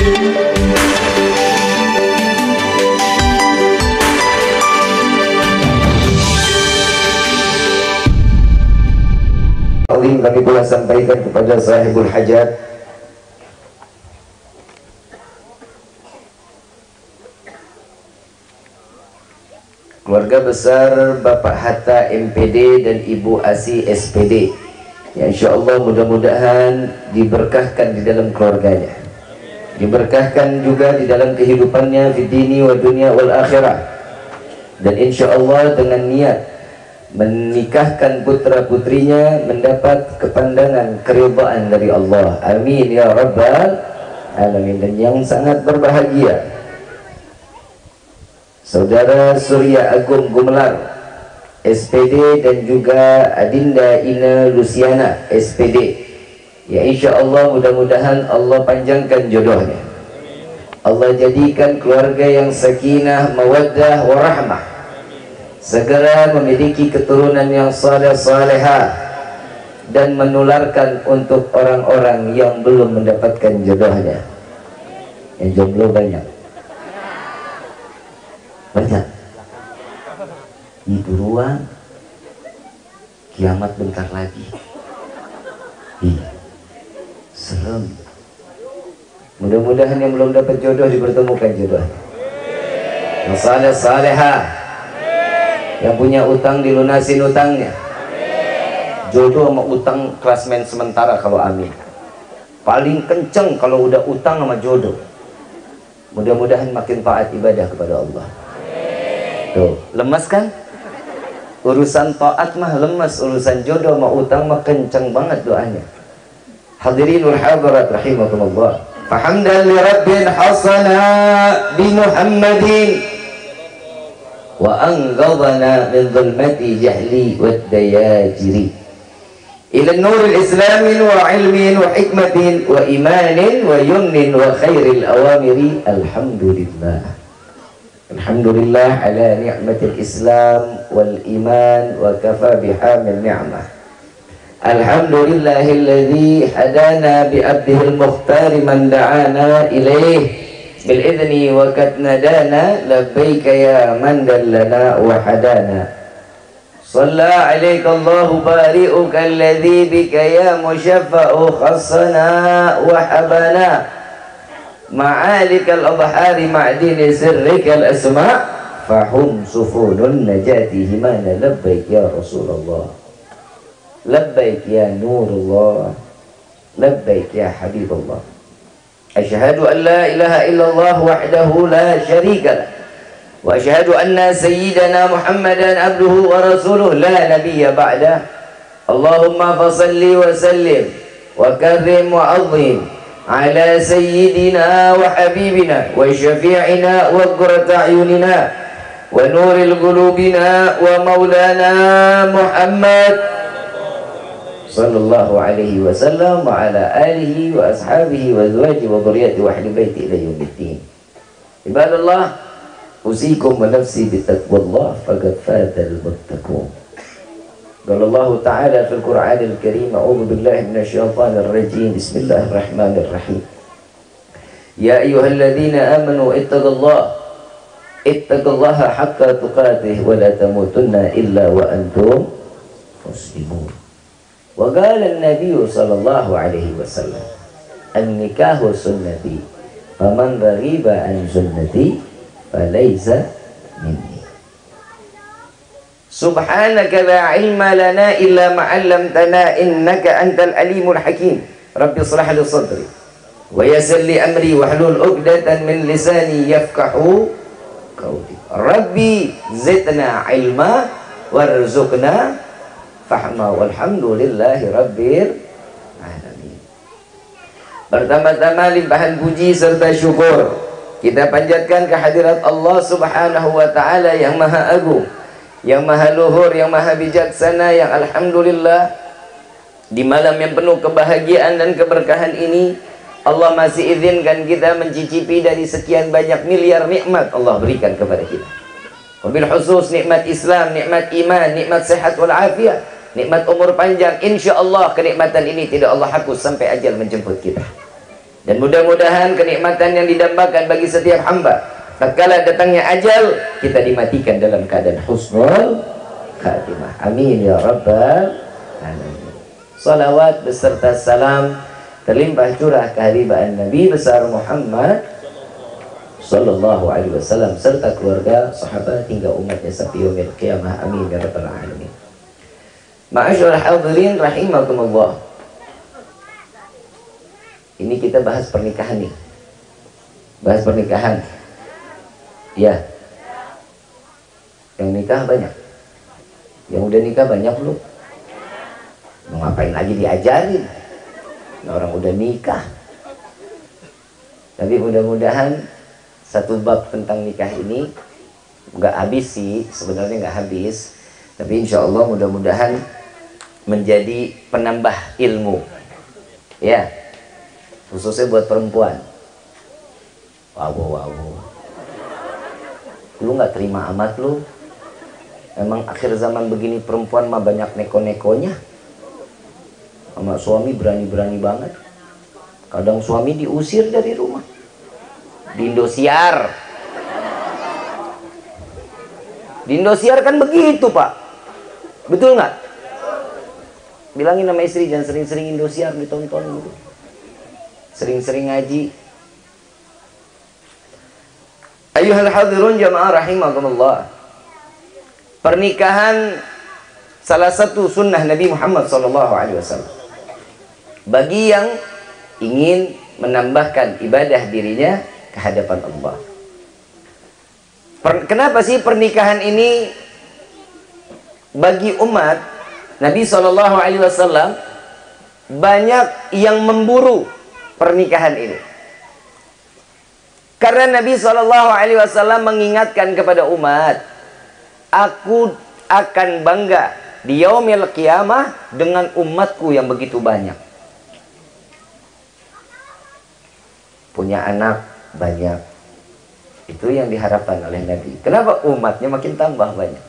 Kami pula sampaikan kepada sahibul hajat, keluarga besar Bapak Hatta MPD dan Ibu Asi SPD, ya insyaallah mudah-mudahan diberkahkan di dalam keluarganya, diberkahkan juga di dalam kehidupannya di dini wa dunia wal akhirah, dan insyaallah dengan niat menikahkan putra putrinya mendapat kepandangan keridhaan dari Allah. Amin ya rabbal alamin. Dan yang sangat berbahagia Saudara Surya Agung Gumelar SPD dan juga Adinda Ina Luciana SPD, ya insyaallah mudah-mudahan Allah panjangkan jodohnya, Allah jadikan keluarga yang sakinah mawaddah warahmah, segera memiliki keturunan yang saleh-salehah dan menularkan untuk orang-orang yang belum mendapatkan jodohnya. Yang jomblo banyak. Ini buruan, kiamat bentar lagi. Serem. Mudah-mudahan yang belum dapat jodoh dipertemukan jodohnya. Yang saleh-salehah, yang punya utang dilunasin utangnya. Jodoh sama utang klasmen sementara kalau amin. Paling kenceng kalau udah utang sama jodoh. Mudah-mudahan makin taat ibadah kepada Allah. Tuh, lemas kan? Urusan taat mah lemas, urusan jodoh sama utang mah kenceng banget doanya. Hadirin wal hadirat rahimakumullah. Fahamdan li rabbin hasana bi Muhammadin wa anqadhana min dhulmati jahli wad dayajiri ila nuril islamin wa ilmin wa hikmatin wa imanin wa yumnin wa khairil awamiri. Alhamdulillah, alhamdulillah ala ni'matil islam wal iman wa kafa bihamil ni'mah. Alhamdulillahilladzi hadana bi abdihil mukhtar man da'ana ilaih bil idni wa kad nadana labbaika ya man dallana wa hadana. Shalla alayka Allahu bari'uka alladzi bika ya musyaffa'u khassana wa habana ma'alikal adhari ma'dini sirrikal asma' fahum sufunun najati himana labbaik ya Rasulullah, labbaik ya Nurullah, labbaik ya Habibullah. Asyhadu an la ilaha illallah wahdahu la syarika lah, wa asyhadu anna sayyidana Muhammadan abduhu wa rasuluh la nabiyya ba'dah. Allahumma fasalli wa sallim wa karrim wa azim ala sayyidina wa habibina wa syafi'ina wa qurrata a'yunina wa nuril qulubina wa maulana Muhammad sallallahu alaihi wasallam wa ala alihi wa ashabihi wa azwajihi wa dhurriyyati wa ahli baiti ila yaumiddin. Ibadallah, usikum wa nafsi bitaqwallah faqad fatal muttaqun. Qala Allah Ta'ala fil Qur'anil Karim, a'udzu billahi minasy syaithanir rajim. Bismillahirrahmanirrahim. Ya ayyuhalladzina amanu ittaqullaha haqqa tuqatih wa la tamutunna illa wa antum muslimun. Wa qala an-nabiy sallallahu alaihi wasallam, an-nikahu sunnati faman raghiba an sunnati falaysa minni. Subhanaka la ilma lana illa ma 'allamtana innaka antal alimul hakim. Rabbi shrah li sadri wa yassir li amri wahlul 'uqdatan min lisani yafqahu qawli. Rabbi zidna ilma warzuqna fahma walhamdulillahi rabbil alamin. Pertama-tama limpahan puji serta syukur kita panjatkan kehadirat Allah Subhanahu wa Ta'ala yang maha agung, yang maha luhur, yang maha bijaksana, yang alhamdulillah di malam yang penuh kebahagiaan dan keberkahan ini Allah masih izinkan kita mencicipi dari sekian banyak miliar nikmat Allah berikan kepada kita. Wabil khusus nikmat Islam, nikmat iman, nikmat sehat wal afiat, nikmat umur panjang. Insya Allah kenikmatan ini tidak Allah hapus sampai ajal menjemput kita. Dan mudah-mudahan kenikmatan yang didambakan bagi setiap hamba, tatkala datangnya ajal, kita dimatikan dalam keadaan husnul khatimah. Amin ya rabbal alamin. Salawat beserta salam terlimpah curah kehadiran Nabi besar Muhammad sallallahu alaihi wasallam serta keluarga, sahabat hingga umatnya sampai yaumil qiyamah. Amin ya rabbal alamin. Ma'asyiral hadirin rahimakumullah. Ini kita bahas pernikahan nih. Bahas pernikahan. Ya. Yang nikah banyak. Yang udah nikah banyak belum? Mau ngapain lagi diajarin? Nah, orang udah nikah. Tapi mudah-mudahan satu bab tentang nikah ini nggak habis sih, sebenarnya nggak habis. Tapi insya Allah mudah-mudahan menjadi penambah ilmu. Ya. Khususnya buat perempuan. Wow. Lu nggak terima amat lu. Emang akhir zaman begini perempuan mah banyak neko-nekonya. Sama suami berani-berani banget. Kadang suami diusir dari rumah. Di Indosiar. Di Indosiar kan begitu, Pak. Betul nggak? Bilangin sama istri jangan sering-sering Indosiar ditonton gitu. Sering-sering ngaji. Ayyuhal hadirun jamaah rahimakumullah. Pernikahan salah satu sunnah Nabi Muhammad SAW. Bagi yang ingin menambahkan ibadah dirinya ke hadapan Allah. Kenapa sih pernikahan ini bagi umat Nabi SAW banyak yang memburu pernikahan ini? Karena Nabi SAW mengingatkan kepada umat, aku akan bangga di yaumil qiyamah dengan umatku yang begitu banyak. Punya anak banyak. Itu yang diharapkan oleh Nabi. Kenapa umatnya makin tambah banyak?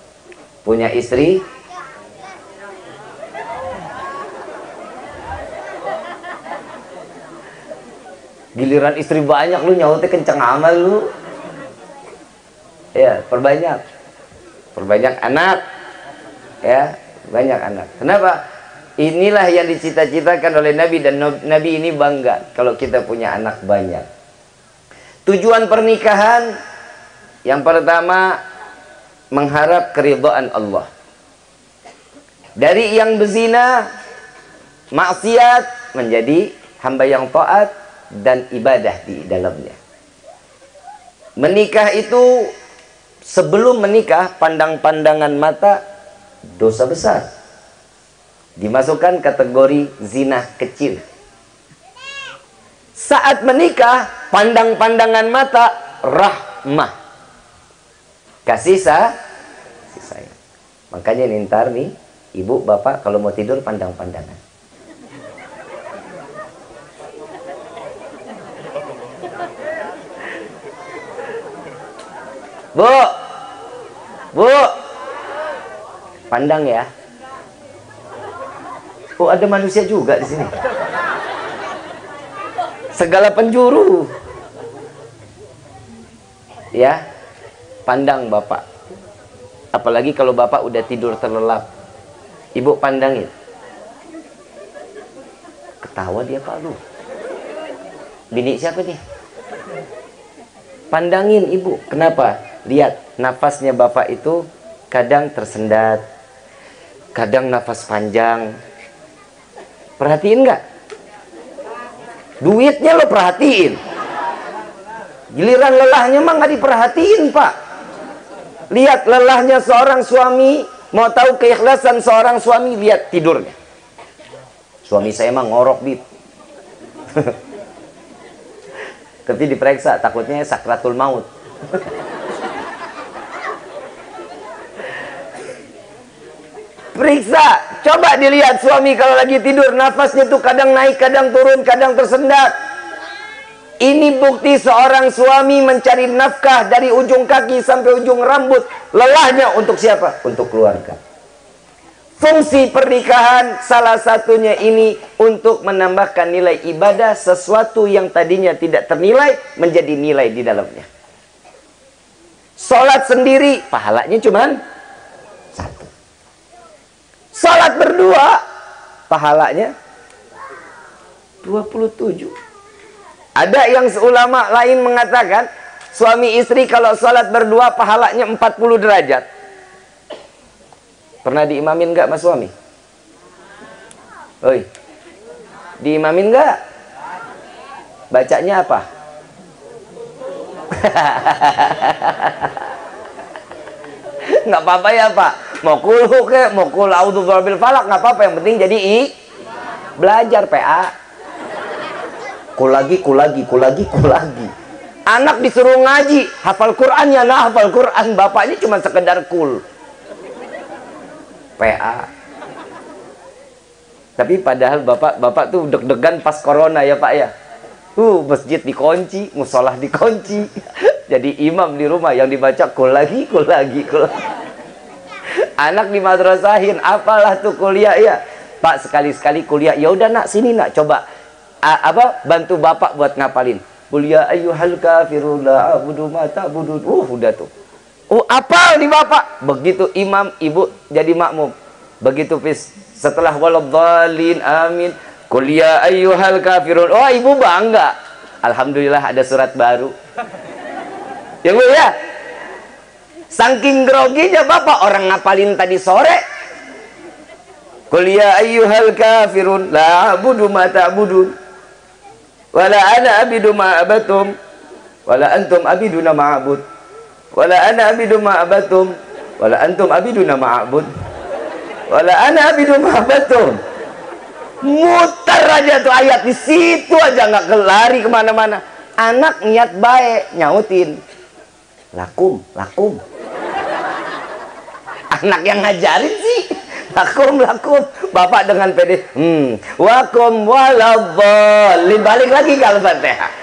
Punya istri giliran istri banyak lu nyautnya kenceng amal lu. Ya, perbanyak anak. Ya, banyak anak. Kenapa? Inilah yang dicita-citakan oleh Nabi, dan Nabi ini bangga kalau kita punya anak banyak. Tujuan pernikahan yang pertama mengharap keridhaan Allah. Dari yang berzina, maksiat menjadi hamba yang taat dan ibadah di dalamnya. Menikah itu, sebelum menikah, pandang-pandangan mata dosa besar. Dimasukkan kategori zina kecil. Saat menikah, pandang-pandangan mata rahmah. Kasih sayang. Makanya nih ntar nih, ibu bapak kalau mau tidur pandang-pandangan. Bu, pandang ya. Oh, ada manusia juga di sini. Segala penjuru. Ya, pandang bapak. Apalagi kalau bapak udah tidur terlelap. Ibu pandangin. Ketawa dia Pak lu. Bini siapa nih? Pandangin ibu. Kenapa? Lihat, nafasnya bapak itu kadang tersendat, kadang nafas panjang. Perhatiin nggak? Duitnya lo perhatiin. Giliran lelahnya mah nggak diperhatiin, Pak. Lihat lelahnya seorang suami. Mau tahu keikhlasan seorang suami, lihat tidurnya. Suami saya mah ngorok, Bib. Tapi diperiksa, takutnya sakratul maut. Periksa, coba dilihat suami kalau lagi tidur, nafasnya tuh kadang naik, kadang turun, kadang tersendat. Ini bukti seorang suami mencari nafkah dari ujung kaki sampai ujung rambut. Lelahnya untuk siapa? Untuk keluarga. Fungsi pernikahan salah satunya ini untuk menambahkan nilai ibadah, sesuatu yang tadinya tidak ternilai menjadi nilai di dalamnya. Sholat sendiri pahalanya cuman 1. Sholat berdua pahalanya 27. Ada yang ulama lain mengatakan suami istri kalau sholat berdua pahalanya 40 derajat. Pernah diimamin nggak mas suami? Oi, diimamin nggak? Bacanya apa? Nggak apa-apa ya pak. Mau kulhu ke, mau kul a'udzu birabbil falaq, nggak apa-apa. Yang penting jadi belajar PA. Kul lagi. Anak disuruh ngaji, hafal Qurannya, nah hafal Quran. Bapaknya cuma sekedar kul. PA. Tapi padahal bapak tuh deg-degan pas corona ya pak ya. Masjid dikunci, musolah dikunci. Jadi imam di rumah yang dibaca kul lagi. Anak dimadrasahin, apalah tuh kuliah ya. Pak sekali-sekali kuliah, ya udah nak sini nak coba bantu bapak buat ngapalin. Kuliah ayyuhal kafirun la a'budu ma ta'budun. Udah tuh. Apal di bapak. Begitu imam, ibu jadi makmum. Begitu setelah waladhdallin amin. Kuliah ayyuhal kafirun. Ibu bangga. Alhamdulillah ada surat baru. Ya bu ya. Saking groginya bapak orang ngapalin tadi sore. Kuliah ayyuhal kafirun la a'budu ma ta'budun. Wala ana abidu ma abatum. Wala antum abiduna ma'abud. Wala ana abidu ma'abatum. Wala antum abiduna ma'abud. Wala ana abidu ma'abatum. Muter aja tuh ayat di situ aja, nggak lari kemana-mana. Anak niat baik nyautin lakum. Anak yang ngajarin sih lakum. Bapak dengan pede wakum waladhdallin, balik lagi ke Al-Fatihah.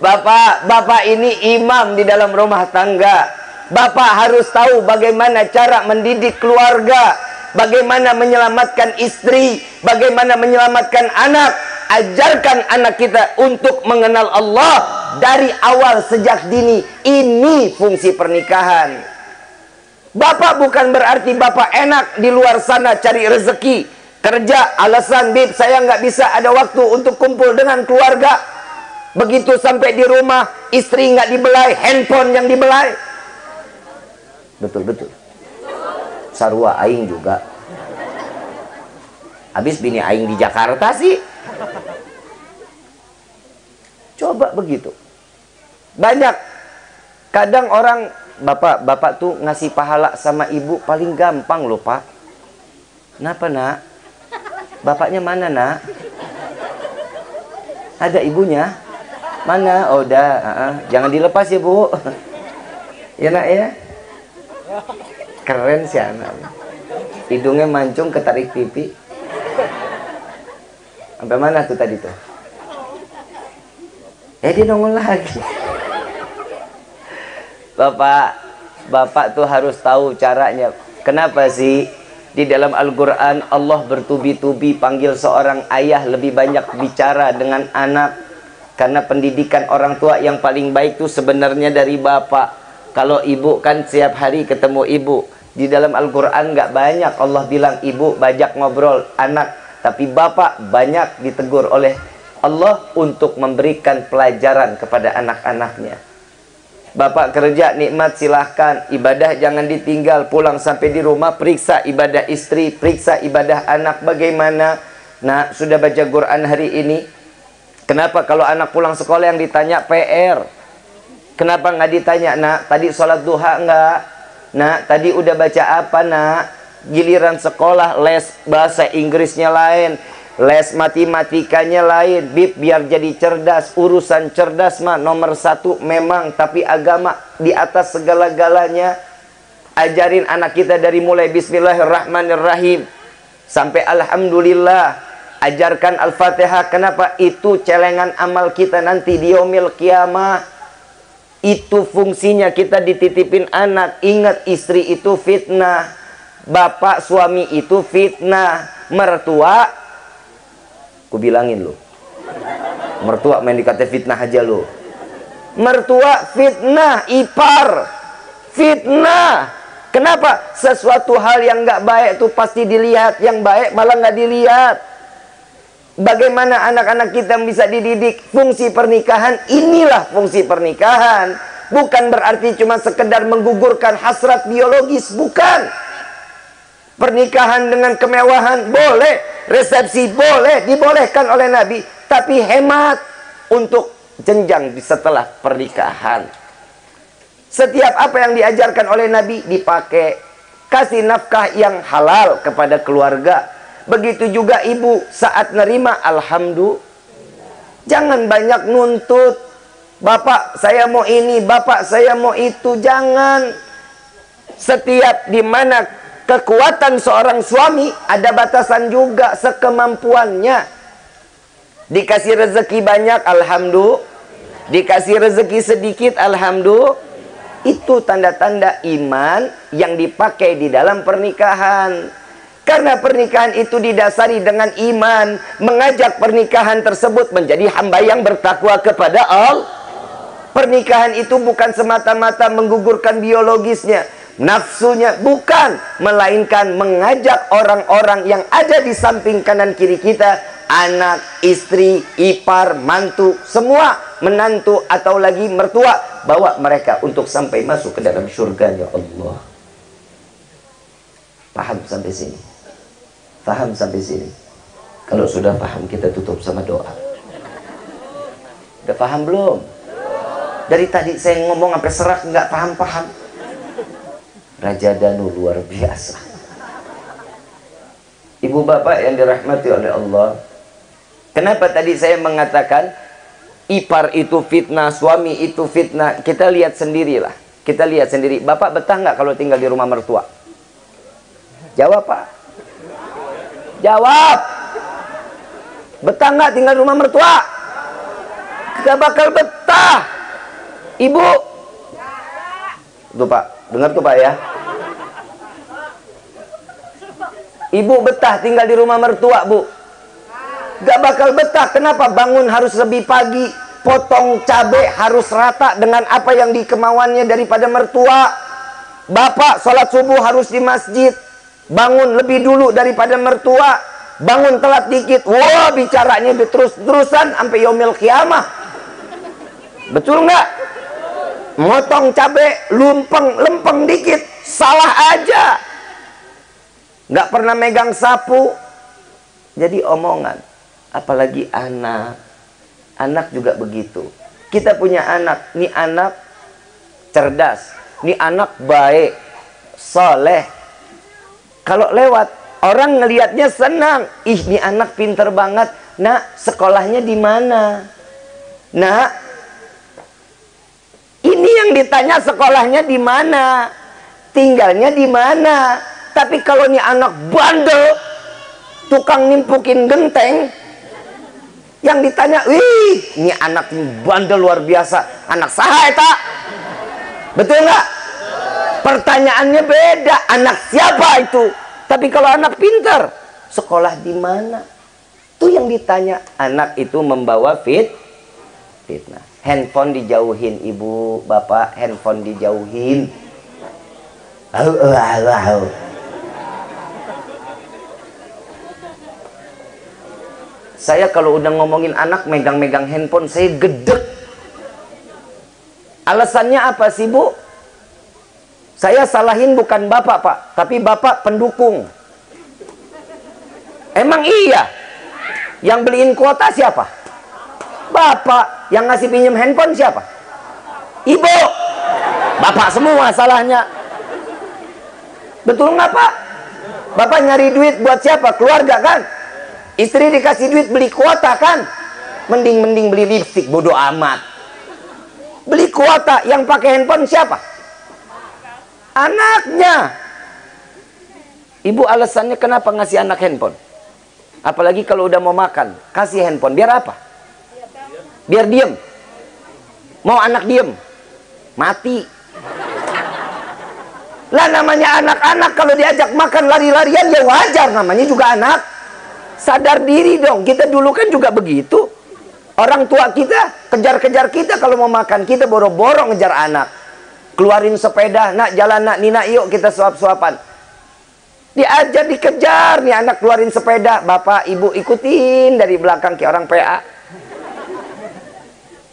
Bapak ini imam di dalam rumah tangga. Bapak harus tahu bagaimana cara mendidik keluarga, bagaimana menyelamatkan istri, bagaimana menyelamatkan anak. Ajarkan anak kita untuk mengenal Allah dari awal sejak dini. Ini fungsi pernikahan. Bapak bukan berarti bapak enak di luar sana cari rezeki, kerja, alasan bib saya nggak bisa ada waktu untuk kumpul dengan keluarga. Begitu sampai di rumah, istri nggak dibelai, handphone yang dibelai. Betul. Sarua aing juga. Habis bini aing di Jakarta sih. Coba begitu. Banyak. Kadang orang, bapak tuh ngasih pahala sama ibu paling gampang loh pak. Kenapa nak? Bapaknya mana nak? Ada ibunya? Mana? Oh udah, jangan dilepas ya bu. Ya nak ya. Keren sih anak. Hidungnya mancung ketarik pipi. Sampai mana tuh tadi tuh? Dia nongol lagi. Bapak tuh harus tahu caranya. Kenapa sih di dalam Al-Quran Allah bertubi-tubi panggil seorang ayah lebih banyak bicara dengan anak? Karena pendidikan orang tua yang paling baik itu sebenarnya dari bapak. Kalau ibu kan setiap hari ketemu ibu. Di dalam Al-Quran nggak banyak Allah bilang ibu bajak ngobrol anak. Tapi bapak banyak ditegur oleh Allah untuk memberikan pelajaran kepada anak-anaknya. Bapak kerja nikmat silahkan, ibadah jangan ditinggal. Pulang sampai di rumah periksa ibadah istri, periksa ibadah anak bagaimana. Nah, sudah baca Quran hari ini? Kenapa kalau anak pulang sekolah yang ditanya PR? Kenapa nggak ditanya, nak tadi sholat duha nggak? Nak tadi udah baca apa nak? Giliran sekolah les bahasa Inggrisnya lain, les matematikanya lain. Bib biar jadi cerdas. Urusan cerdas mah nomor 1 memang, tapi agama di atas segala-galanya. Ajarin anak kita dari mulai Bismillahirrahmanirrahim sampai Alhamdulillah. Ajarkan Al-Fatihah. Kenapa? Itu celengan amal kita nanti di yaumil qiyamah. Itu fungsinya kita dititipin anak. Ingat, istri itu fitnah. bapak suami itu fitnah. Mertua, ku bilangin lo, mertua main dikata fitnah aja lo. Mertua fitnah, ipar fitnah. Kenapa? Sesuatu hal yang nggak baik itu pasti dilihat, yang baik malah nggak dilihat. Bagaimana anak-anak kita bisa dididik? Fungsi pernikahan, inilah fungsi pernikahan. Bukan berarti cuma sekedar menggugurkan hasrat biologis, bukan. Pernikahan dengan kemewahan boleh, resepsi boleh, dibolehkan oleh Nabi, tapi hemat untuk jenjang setelah pernikahan. Setiap apa yang diajarkan oleh Nabi dipakai. Kasih nafkah yang halal kepada keluarga. Begitu juga ibu saat nerima, alhamdulillah. Jangan banyak nuntut. Bapak saya mau ini, bapak saya mau itu. Jangan. Setiap dimana kekuatan seorang suami, ada batasan juga sekemampuannya. Dikasih rezeki banyak, alhamdulillah. Dikasih rezeki sedikit, alhamdulillah. Itu tanda-tanda iman yang dipakai di dalam pernikahan. Karena pernikahan itu didasari dengan iman, mengajak pernikahan tersebut menjadi hamba yang bertakwa kepada Allah. Pernikahan itu bukan semata-mata menggugurkan biologisnya, nafsunya, bukan. Melainkan mengajak orang-orang yang ada di samping kanan kiri kita, anak, istri, ipar, mantu, semua menantu atau lagi mertua, bawa mereka untuk sampai masuk ke dalam surganya Allah. Paham sampai sini? Paham sampai sini? Kalau sudah paham, kita tutup sama doa. Udah paham belum? Dari tadi saya ngomong sampai serak, nggak paham-paham. Raja Danu luar biasa. Ibu bapak yang dirahmati oleh Allah, kenapa tadi saya mengatakan ipar itu fitnah, suami itu fitnah? Kita lihat sendirilah. Kita lihat sendiri. Bapak betah nggak kalau tinggal di rumah mertua? Jawab pak. Jawab. Betah nggak tinggal di rumah mertua? Gak bakal betah. Ibu. Tuh pak. Dengar tuh pak ya. Ibu betah tinggal di rumah mertua bu? Gak bakal betah. Kenapa? Bangun harus lebih pagi, potong cabai harus rata dengan apa yang dikemauannya daripada mertua. Bapak sholat subuh harus di masjid, bangun lebih dulu daripada mertua. Bangun telat dikit, wah bicaranya terus-terusan sampai yaumil kiamah. Betul nggak? Motong cabai lempeng dikit, salah aja. Nggak pernah megang sapu, jadi omongan. Apalagi anak. Anak juga begitu. Kita punya anak. Ini anak cerdas. Ini anak baik. Soleh. Kalau lewat, orang ngelihatnya senang. Ih, ini anak pinter banget. Nak, sekolahnya di mana? Nak, ini yang ditanya sekolahnya di mana? Tinggalnya di mana? Tapi kalau ini anak bandel, tukang nimpukin genteng, yang ditanya, wih, ini anak bandel luar biasa. Anak saha eta? Betul nggak? Pertanyaannya beda. Anak siapa itu? Tapi kalau anak pintar, sekolah di mana? Itu yang ditanya. Anak itu membawa fitnah. Handphone dijauhin, ibu, bapak, handphone dijauhin. Saya kalau udah ngomongin anak megang-megang handphone, saya gedek. Alasannya apa sih bu? Saya salahin bukan bapak pak, tapi bapak pendukung. Emang iya? Yang beliin kuota siapa? Bapak. Yang ngasih pinjam handphone siapa? Ibu. Bapak semua salahnya. Betul nggak pak? Bapak nyari duit buat siapa? Keluarga kan? Istri dikasih duit beli kuota kan? Mending beli lipstik, bodoh amat. Beli kuota, yang pakai handphone siapa? Anaknya. Ibu alasannya kenapa ngasih anak handphone? Apalagi kalau udah mau makan, kasih handphone. Biar apa? Biar diem. Mau anak diem? Mati. Lah namanya anak-anak kalau diajak makan lari-larian ya wajar, namanya juga anak. Sadar diri dong, kita dulu kan juga begitu. Orang tua kita kejar-kejar kita kalau mau makan, kita boro-boro ngejar anak. Keluarin sepeda, nak jalan nak, Nina yuk kita suap-suapan. Diajar, dikejar nih anak keluarin sepeda, bapak ibu ikutin dari belakang kayak orang PA.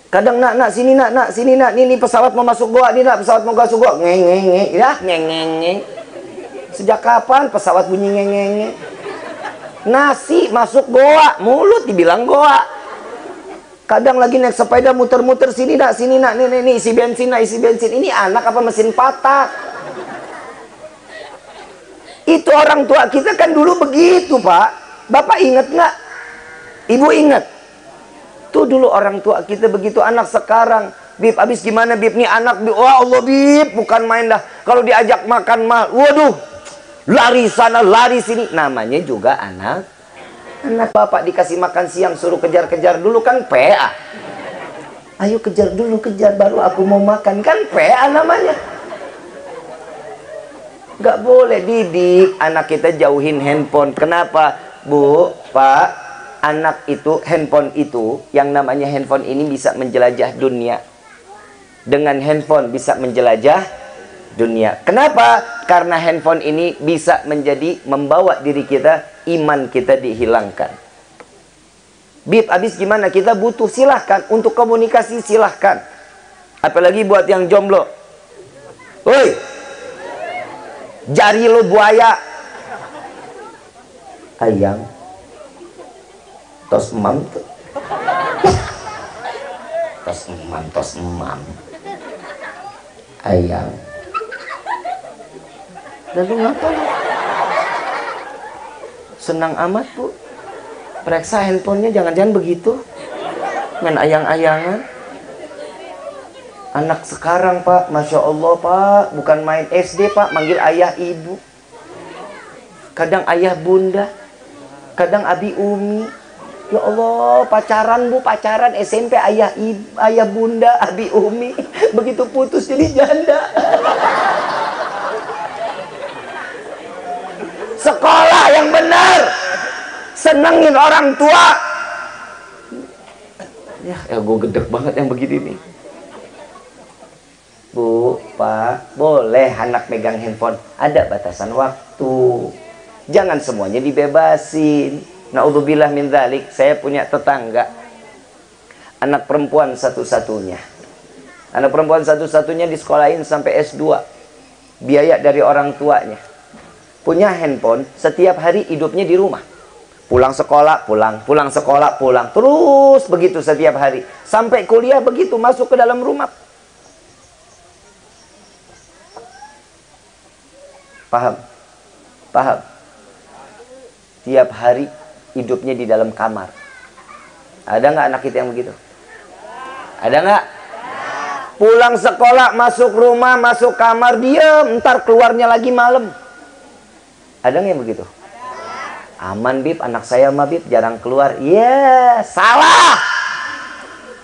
Kadang nak sini nak sini nak, ini pesawat mau masuk goa, ini nak pesawat mau masuk goa, ngeng ya ngeng. Sejak kapan pesawat bunyi ngeng? Nasi masuk goa, mulut dibilang goa. Kadang lagi naik sepeda muter-muter sini nak ini isi bensin nak isi bensin. Ini anak apa mesin patak? Itu orang tua kita kan dulu begitu pak. Bapak ingat nggak? Ibu ingat? Tuh dulu orang tua kita begitu. Anak sekarang, Bib, abis gimana Bib? Nih anak, Bib. Wah Allah Bib, bukan main dah. Kalau diajak makan mah, waduh, lari sana, lari sini. Namanya juga anak. Anak bapak dikasih makan siang, suruh kejar-kejar dulu kan PA. Ayo kejar dulu, kejar baru aku mau makan. Kan PA namanya. Gak boleh didik anak kita jauhin handphone. Kenapa? Bu, Pak, anak itu, handphone itu, yang namanya handphone ini bisa menjelajah dunia. Dengan handphone bisa menjelajah dunia. Kenapa? Karena handphone ini bisa menjadi, membawa diri kita, iman kita dihilangkan. Bib, abis gimana? Kita butuh, silahkan. Untuk komunikasi silahkan. Apalagi buat yang jomblo. Woi, jari lo buaya. Ayang tos emam tuh. Tos emam. Ayang. Lalu ngapa? Senang amat bu. Periksa handphonenya, jangan-jangan begitu. Main ayang-ayangan. Anak sekarang pak, Masya Allah pak, bukan main SD pak, manggil ayah ibu. Kadang ayah bunda. Kadang abi umi. Ya Allah, pacaran bu, pacaran SMP ayah ibu, ayah bunda, abi umi. Begitu putus jadi janda. Sekolah yang benar, senengin orang tua. Ya gue gedek banget yang begini nih. Bu, Pak, boleh anak megang handphone, ada batasan waktu. Jangan semuanya dibebasin. Na'udzubillah min dzalik. Saya punya tetangga, anak perempuan satu-satunya. Anak perempuan satu-satunya disekolahin sampai S2. Biaya dari orang tuanya. Punya handphone, setiap hari hidupnya di rumah. Pulang sekolah, pulang. Pulang sekolah, pulang. Terus begitu setiap hari. Sampai kuliah begitu, masuk ke dalam rumah. Paham? Paham? Tiap hari hidupnya di dalam kamar. Ada nggak anak kita yang begitu? Ada nggak? Pulang sekolah, masuk rumah, masuk kamar, diam, ntar keluarnya lagi malam. Ada nggak yang begitu? Aman Bib, anak saya mah Bib jarang keluar. Ya, salah.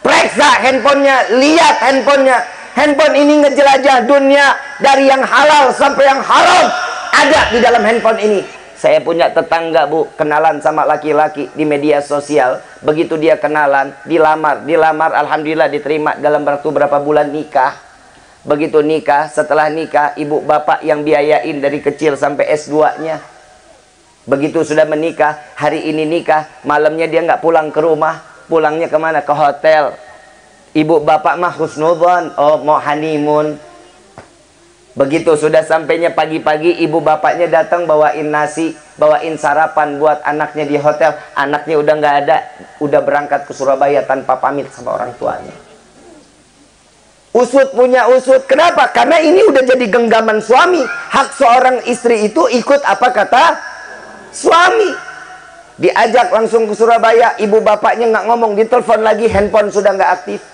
Periksa handphonenya, lihat handphonenya. Handphone ini ngejelajah dunia dari yang halal sampai yang haram. Ada di dalam handphone ini. Saya punya tetangga bu, kenalan sama laki-laki di media sosial. Begitu dia kenalan, dilamar, alhamdulillah diterima dalam waktu berapa bulan nikah. Begitu nikah, setelah nikah, ibu bapak yang biayain dari kecil sampai S2-nya. Begitu sudah menikah, hari ini nikah, malamnya dia nggak pulang ke rumah, pulangnya kemana? Ke hotel. Ibu bapak mah husnudzon, oh mau honeymoon. Begitu sudah sampainya pagi-pagi, ibu bapaknya datang bawain nasi, bawain sarapan buat anaknya di hotel. Anaknya udah nggak ada, udah berangkat ke Surabaya tanpa pamit sama orang tuanya. Usut punya usut. Kenapa? Karena ini udah jadi genggaman suami. Hak seorang istri itu ikut apa kata suami. Diajak langsung ke Surabaya, ibu bapaknya nggak ngomong, ditelepon lagi, handphone sudah nggak aktif.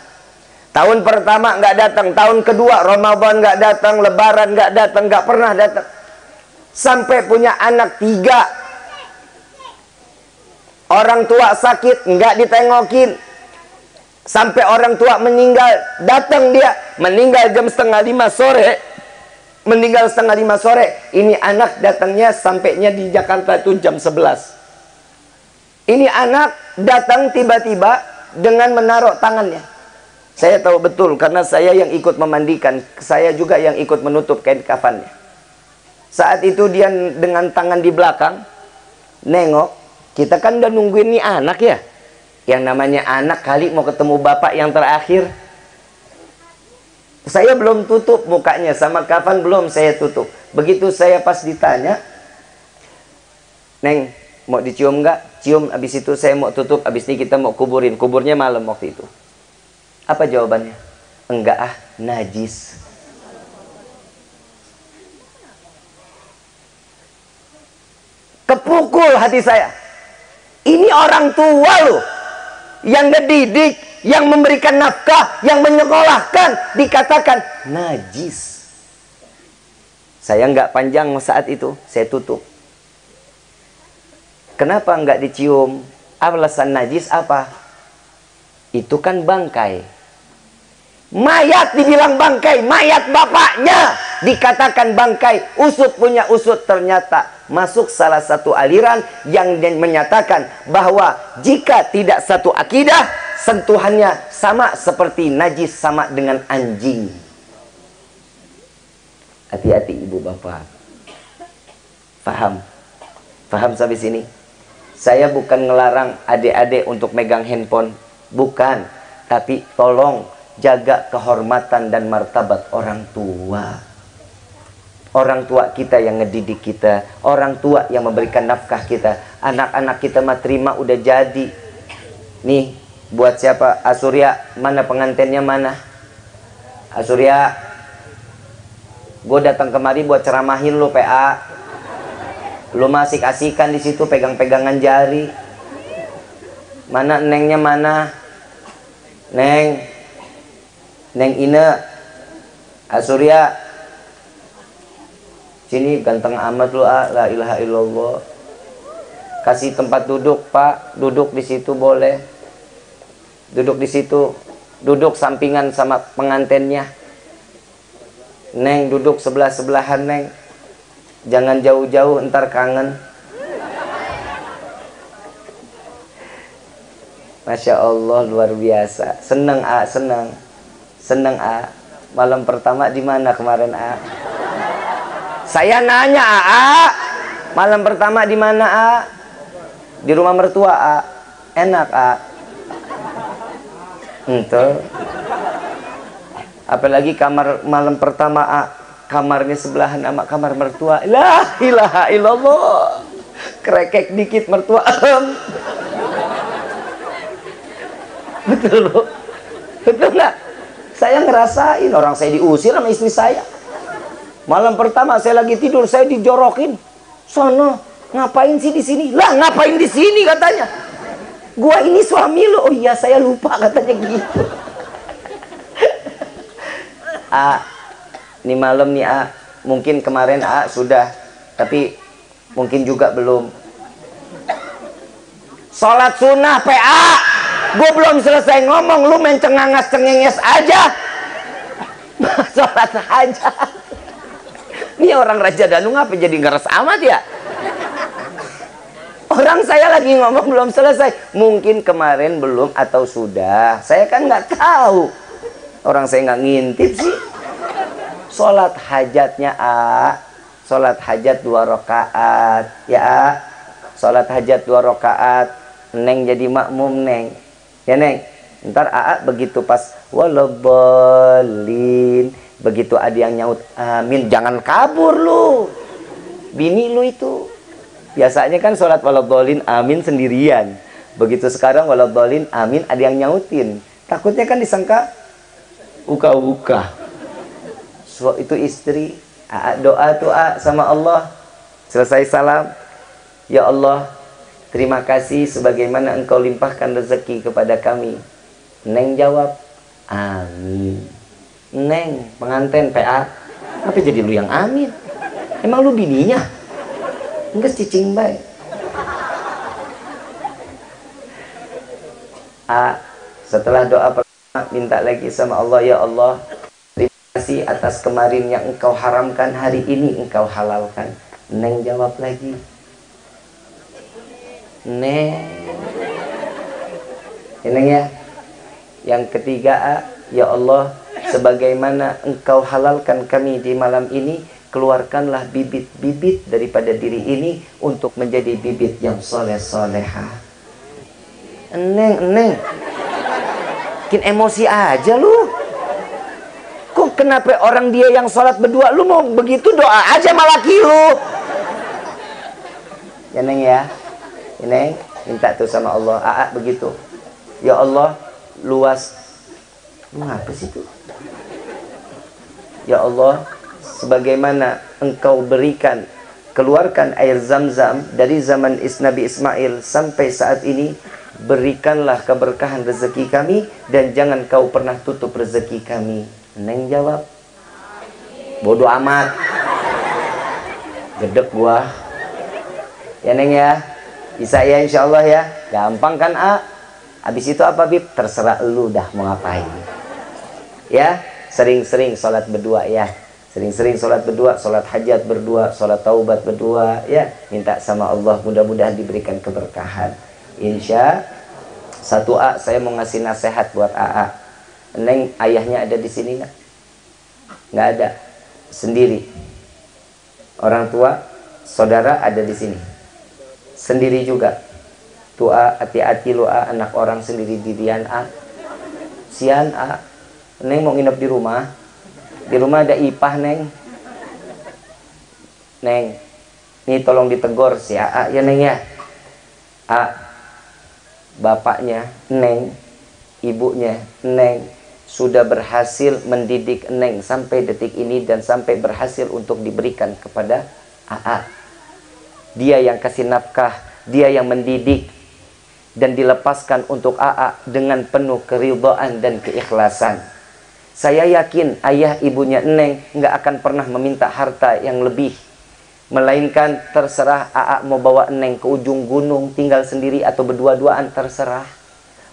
Tahun pertama nggak datang, tahun kedua Ramadan nggak datang, Lebaran nggak datang, nggak pernah datang. Sampai punya anak 3. Orang tua sakit nggak ditengokin. Sampai orang tua meninggal, datang dia, meninggal jam 4:30 sore. meninggal setengah 5 sore. Ini anak datangnya sampainya di Jakarta itu jam 11. Ini anak datang tiba-tiba dengan menaruh tangannya. Saya tahu betul karena saya yang ikut memandikan. Saya juga yang ikut menutup kain kafannya. Saat itu dia dengan tangan di belakang nengok. Kita kan udah nungguin nih anak ya. Yang namanya anak kali mau ketemu bapak yang terakhir. Saya belum tutup mukanya, sama kafan belum saya tutup. Begitu saya pas ditanya, "Neng, mau dicium nggak?" Cium, habis itu saya mau tutup, habis ini kita mau kuburin. Kuburnya malam waktu itu. Apa jawabannya? "Enggak ah, najis." Kepukul hati saya. Ini orang tua loh, yang ngedidik, yang memberikan nafkah, yang menyekolahkan, dikatakan najis. Saya nggak panjang saat itu, saya tutup. Kenapa nggak dicium? Alasan najis apa? Itu kan bangkai. Mayat dibilang bangkai, mayat bapaknya dikatakan bangkai. Usut punya usut, ternyata masuk salah satu aliran yang menyatakan bahwa jika tidak satu akidah, sentuhannya sama seperti najis, sama dengan anjing. Hati-hati ibu bapak. Paham? Paham sampai sini? Saya bukan ngelarang adik-adik untuk megang handphone, bukan. Tapi tolong jaga kehormatan dan martabat orang tua. Orang tua kita yang ngedidik kita, orang tua yang memberikan nafkah kita. Anak-anak kita mah terima udah jadi. Nih, buat siapa? Asurya, mana pengantinnya mana? Asurya, gue datang kemari buat ceramahin lo PA. Lo masih asik-asikan di situ, pegang-pegangan jari. Mana nengnya mana? Neng, Neng Ine, Asurya, sini ganteng amat lu ah, la ilaha illallah. Kasih tempat duduk pak, duduk di situ boleh. Duduk di situ, duduk sampingan sama pengantennya. Neng duduk sebelah-sebelahan neng. Jangan jauh-jauh, ntar kangen. Masya Allah luar biasa. Seneng ah, seneng. Seneng A. Malam pertama di mana kemarin A? Saya nanya A. Malam pertama di mana A? Di rumah mertua A. Enak A. Entuh. Apalagi kamar malam pertama A, kamarnya sebelahan sama kamar mertua. La ilaha illallah. Krekek dikit mertua. Betul loh. Betul nggak? Saya ngerasain, orang saya diusir sama istri saya. Malam pertama saya lagi tidur, saya dijorokin. Sono, ngapain sih di sini? Lah, ngapain di sini katanya? Gua ini suami lo. Oh iya, saya lupa katanya gitu. A, ini malam nih A, mungkin kemarin A sudah, tapi mungkin juga belum. Sholat sunnah PA. Gue belum selesai ngomong, lu main cengangas-cengenges aja. Sholat aja. Ini orang Raja Danu ngapa jadi ngeres amat ya? Orang saya lagi ngomong belum selesai. Mungkin kemarin belum atau sudah. Saya kan nggak tahu. Orang saya nggak ngintip sih. Sholat hajatnya A. Sholat hajat 2 rakaat. Ya A. Sholat hajat 2 rakaat. Neng jadi makmum Neng. Ya Neng, ntar AA begitu pas walabolin, begitu ada yang nyaut amin, jangan kabur lu. Bini lu itu biasanya kan sholat walabolin amin sendirian. Begitu sekarang walabolin amin ada yang nyautin. Takutnya kan disangka uka-uka. So, itu istri. AA doa tuh A sama Allah. Selesai salam. Ya Allah, terima kasih sebagaimana engkau limpahkan rezeki kepada kami. Neng jawab, amin. Neng, pengantin PA, apa jadi lu yang amin? Emang lu bininya? Enggak cicing baik. A, setelah doa pertama minta lagi sama Allah, ya Allah, terima kasih atas kemarin yang engkau haramkan, hari ini engkau halalkan. Neng jawab lagi, Neng. Ya, Neng ya. Yang ketiga, ya Allah, sebagaimana engkau halalkan kami di malam ini, keluarkanlah bibit-bibit daripada diri ini untuk menjadi bibit yang soleh-solehah. Neng. Bikin emosi aja lu. Kok kenapa orang dia yang sholat berdua, lu mau begitu doa aja sama laki lu? Ya Neng ya. Ya Neng, minta tuh sama Allah. Aa begitu. Ya Allah, luas. Lu apa sih tuh? Ya Allah, sebagaimana engkau berikan, keluarkan air zam-zam dari zaman Nabi Ismail sampai saat ini, berikanlah keberkahan rezeki kami dan jangan kau pernah tutup rezeki kami. Neng jawab, bodoh amat, gedek gua. Ya Neng ya, bisa ya insya Allah ya, gampang kan A? Habis itu apa Bib? Terserah lu dah mau ngapain. Ya, sering-sering sholat berdua ya. Sering-sering sholat berdua, sholat hajat berdua, sholat taubat berdua ya. Minta sama Allah mudah-mudahan diberikan keberkahan. Insya 1A saya mau ngasih nasihat buat AA. Neng ayahnya ada di sini nggak? Nggak ada. Sendiri. Orang tua, saudara ada di sini. Sendiri juga. Tua hati-hati lu A, anak orang sendiri dirian A. Sian A. Neng mau nginep di rumah. Di rumah ada ipah Neng. Neng, nih tolong ditegur si A ya Neng ya. A, bapaknya Neng, ibunya Neng sudah berhasil mendidik Neng sampai detik ini dan sampai berhasil untuk diberikan kepada AA. Dia yang kasih nafkah, dia yang mendidik dan dilepaskan untuk AA dengan penuh keridhaan dan keikhlasan. Saya yakin ayah ibunya Neng nggak akan pernah meminta harta yang lebih, melainkan terserah AA mau bawa Neng ke ujung gunung tinggal sendiri atau berdua-duaan, terserah.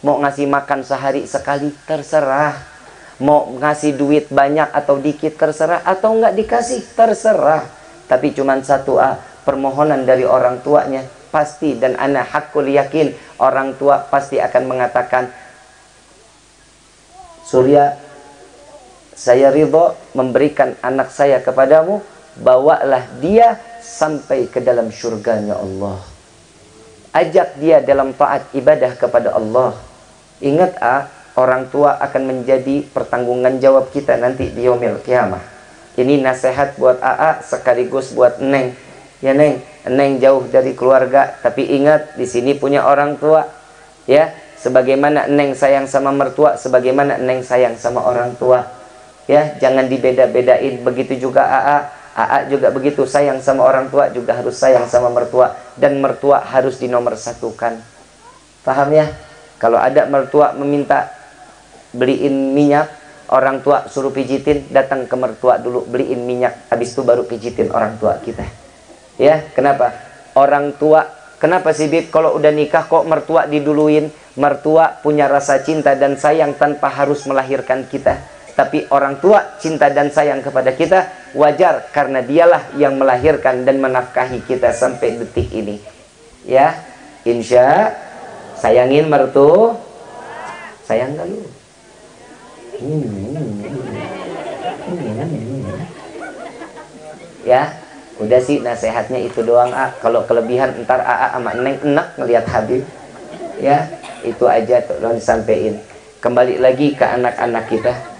Mau ngasih makan sehari sekali, terserah. Mau ngasih duit banyak atau dikit, terserah. Atau nggak dikasih, terserah. Tapi cuman 1A, permohonan dari orang tuanya pasti, dan ana hakul yakin orang tua pasti akan mengatakan, Surya, saya ridho memberikan anak saya kepadamu, bawalah dia sampai ke dalam syurganya Allah. Ajak dia dalam taat ibadah kepada Allah. Ingat orang tua akan menjadi pertanggungan jawab kita nanti di yaumil qiyamah. Ini nasihat buat AA sekaligus buat Neng. Ya Neng, Neng jauh dari keluarga, tapi ingat di sini punya orang tua. Ya, sebagaimana Neng sayang sama mertua, sebagaimana Neng sayang sama orang tua. Ya, jangan dibeda-bedain. Begitu juga AA juga begitu, sayang sama orang tua juga harus sayang sama mertua, dan mertua harus dinomorsatukan. Paham ya? Kalau ada mertua meminta beliin minyak, orang tua suruh pijitin, datang ke mertua dulu beliin minyak, habis itu baru pijitin orang tua kita. Ya, kenapa? Orang tua, kenapa sih Bib kalau udah nikah kok mertua diduluin? Mertua punya rasa cinta dan sayang tanpa harus melahirkan kita. Tapi orang tua cinta dan sayang kepada kita wajar karena dialah yang melahirkan dan menafkahi kita sampai detik ini. Ya, insya sayangin mertua. Sayang gak lu? Ya, udah sih nasihatnya itu doang Kalau kelebihan ntar sama Neng enak ngelihat Habib. Ya, itu aja tuh disampaikan. Kembali lagi ke anak-anak kita.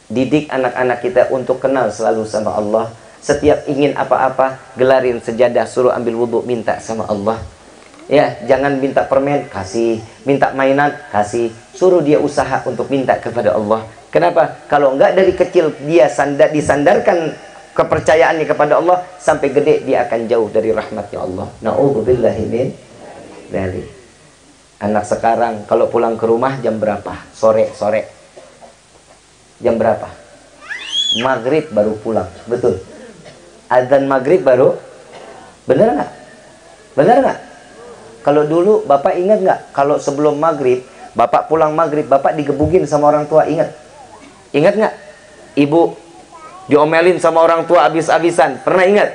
Didik anak-anak kita untuk kenal selalu sama Allah. Setiap ingin apa-apa, gelarin sejadah, suruh ambil wudhu, minta sama Allah. Ya, jangan minta permen, kasih. Minta mainan, kasih. Suruh dia usaha untuk minta kepada Allah. Kenapa? Kalau enggak dari kecil dia disandarkan kepercayaannya kepada Allah, sampai gede dia akan jauh dari rahmatnya Allah. Na'udzubillahi min dzalik. Anak sekarang kalau pulang ke rumah jam berapa? Sore. Jam berapa? Maghrib baru pulang. Betul. Adzan maghrib baru. Bener nggak? Bener nggak? Kalau dulu Bapak ingat nggak? Kalau sebelum maghrib, Bapak pulang maghrib, Bapak digebugin sama orang tua, ingat? Ingat nggak? Ibu Diomelin sama orang tua habis-habisan. Pernah ingat?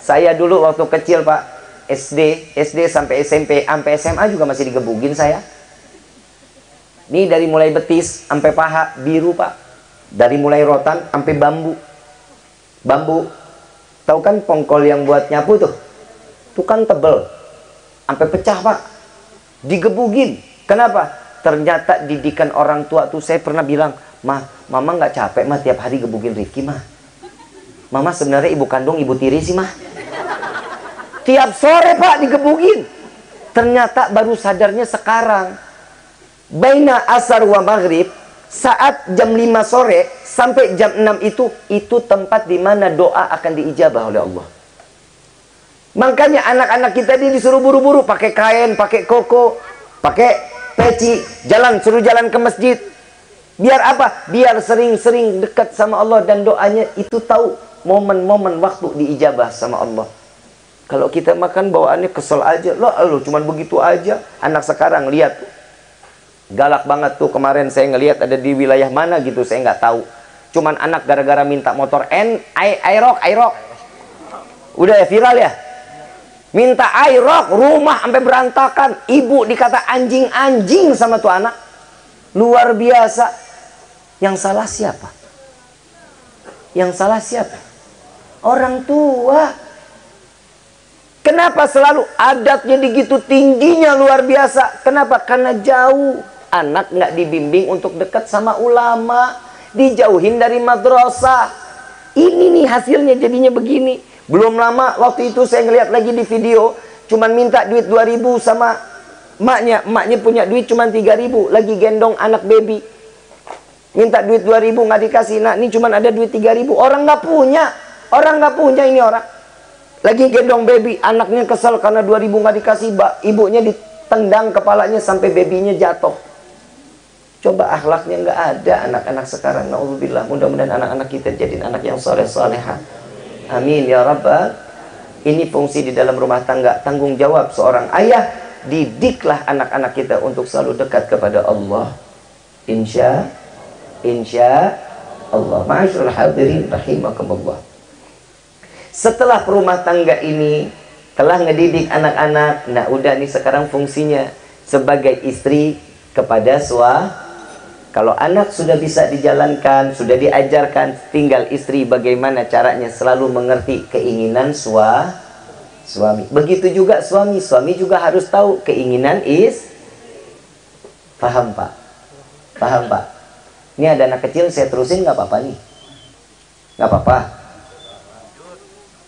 Saya dulu waktu kecil Pak, SD sampai SMP, sampai SMA juga masih digebugin saya. Ini dari mulai betis sampai paha biru Pak. Dari mulai rotan sampai bambu. Bambu. Tahu kan pongkol yang buat nyapu tuh? Itu kan tebel. Sampai pecah Pak. Digebugin. Kenapa? Ternyata didikan orang tua tuh, saya pernah bilang, Mama nggak capek mah tiap hari gebugin Rifki mah. Mama sebenarnya ibu kandung, ibu tiri sih mah. Tiap sore Pak digebugin. Ternyata baru sadarnya sekarang. Baina asar wa maghrib, saat jam 5 sore sampai jam 6 itu tempat di mana doa akan diijabah oleh Allah. Makanya anak-anak kita ini disuruh buru-buru pakai kain, pakai koko, pakai peci, suruh jalan ke masjid. Biar apa? Biar sering-sering dekat sama Allah dan doanya itu tahu momen-momen waktu diijabah sama Allah. Kalau kita makan bawaannya kesel aja, loh cuman begitu aja. Anak sekarang lihat tuh, galak banget tuh. Kemarin saya ngelihat ada di wilayah mana gitu, saya nggak tahu. Cuman anak gara-gara minta motor Aerox. Udah ya viral ya. Minta Aerox, rumah sampai berantakan. Ibu dikata anjing-anjing sama tuh anak. Luar biasa. Yang salah siapa? Yang salah siapa? Orang tua. Kenapa selalu adatnya begitu tingginya luar biasa? Kenapa? Karena jauh. Anak nggak dibimbing untuk dekat sama ulama. Dijauhin dari madrasah. Ini nih hasilnya jadinya begini. Belum lama waktu itu saya ngeliat lagi di video. Cuman minta duit 2.000 sama emaknya. Emaknya punya duit cuman 3.000. Lagi gendong anak baby. Minta duit 2.000 nggak dikasih. Nah ini cuman ada duit 3.000. Orang nggak punya. Orang nggak punya ini orang. Lagi gendong baby. Anaknya kesel karena 2.000 nggak dikasih. Ibunya ditendang kepalanya sampai babynya jatuh. Coba akhlaknya nggak ada anak-anak sekarang. Na'udzubillah. Mudah-mudahan anak-anak kita jadi anak yang soleh-soleha. Amin ya Rabbal. Ini fungsi di dalam rumah tangga. Tanggung jawab seorang ayah. Didiklah anak-anak kita untuk selalu dekat kepada Allah. Insya Allah. Ma'asyiral hadirin rahimakumullah. Setelah rumah tangga ini telah ngedidik anak-anak, nah udah nih sekarang fungsinya sebagai istri kepada suami. Kalau anak sudah bisa dijalankan, sudah diajarkan, tinggal istri bagaimana caranya selalu mengerti keinginan suami. Begitu juga suami juga harus tahu keinginan Paham Pak? Paham Pak? Ini ada anak kecil, saya terusin nggak apa-apa nih? Nggak apa-apa.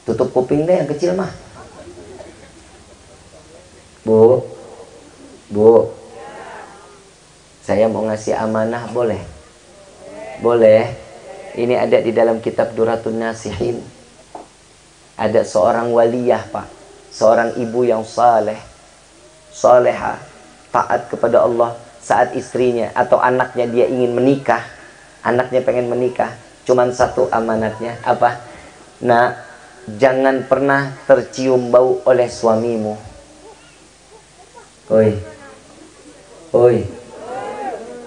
Tutup kuping deh yang kecil mah. Bu, saya mau ngasih amanah, boleh? Boleh. Ini ada di dalam kitab Duratun Nasihin. Ada seorang waliyah Pak, seorang ibu yang salehah, taat kepada Allah. Saat istrinya atau anaknya dia ingin menikah, anaknya pengen menikah, cuman satu amanatnya apa? Nah, jangan pernah tercium bau oleh suamimu. Oi,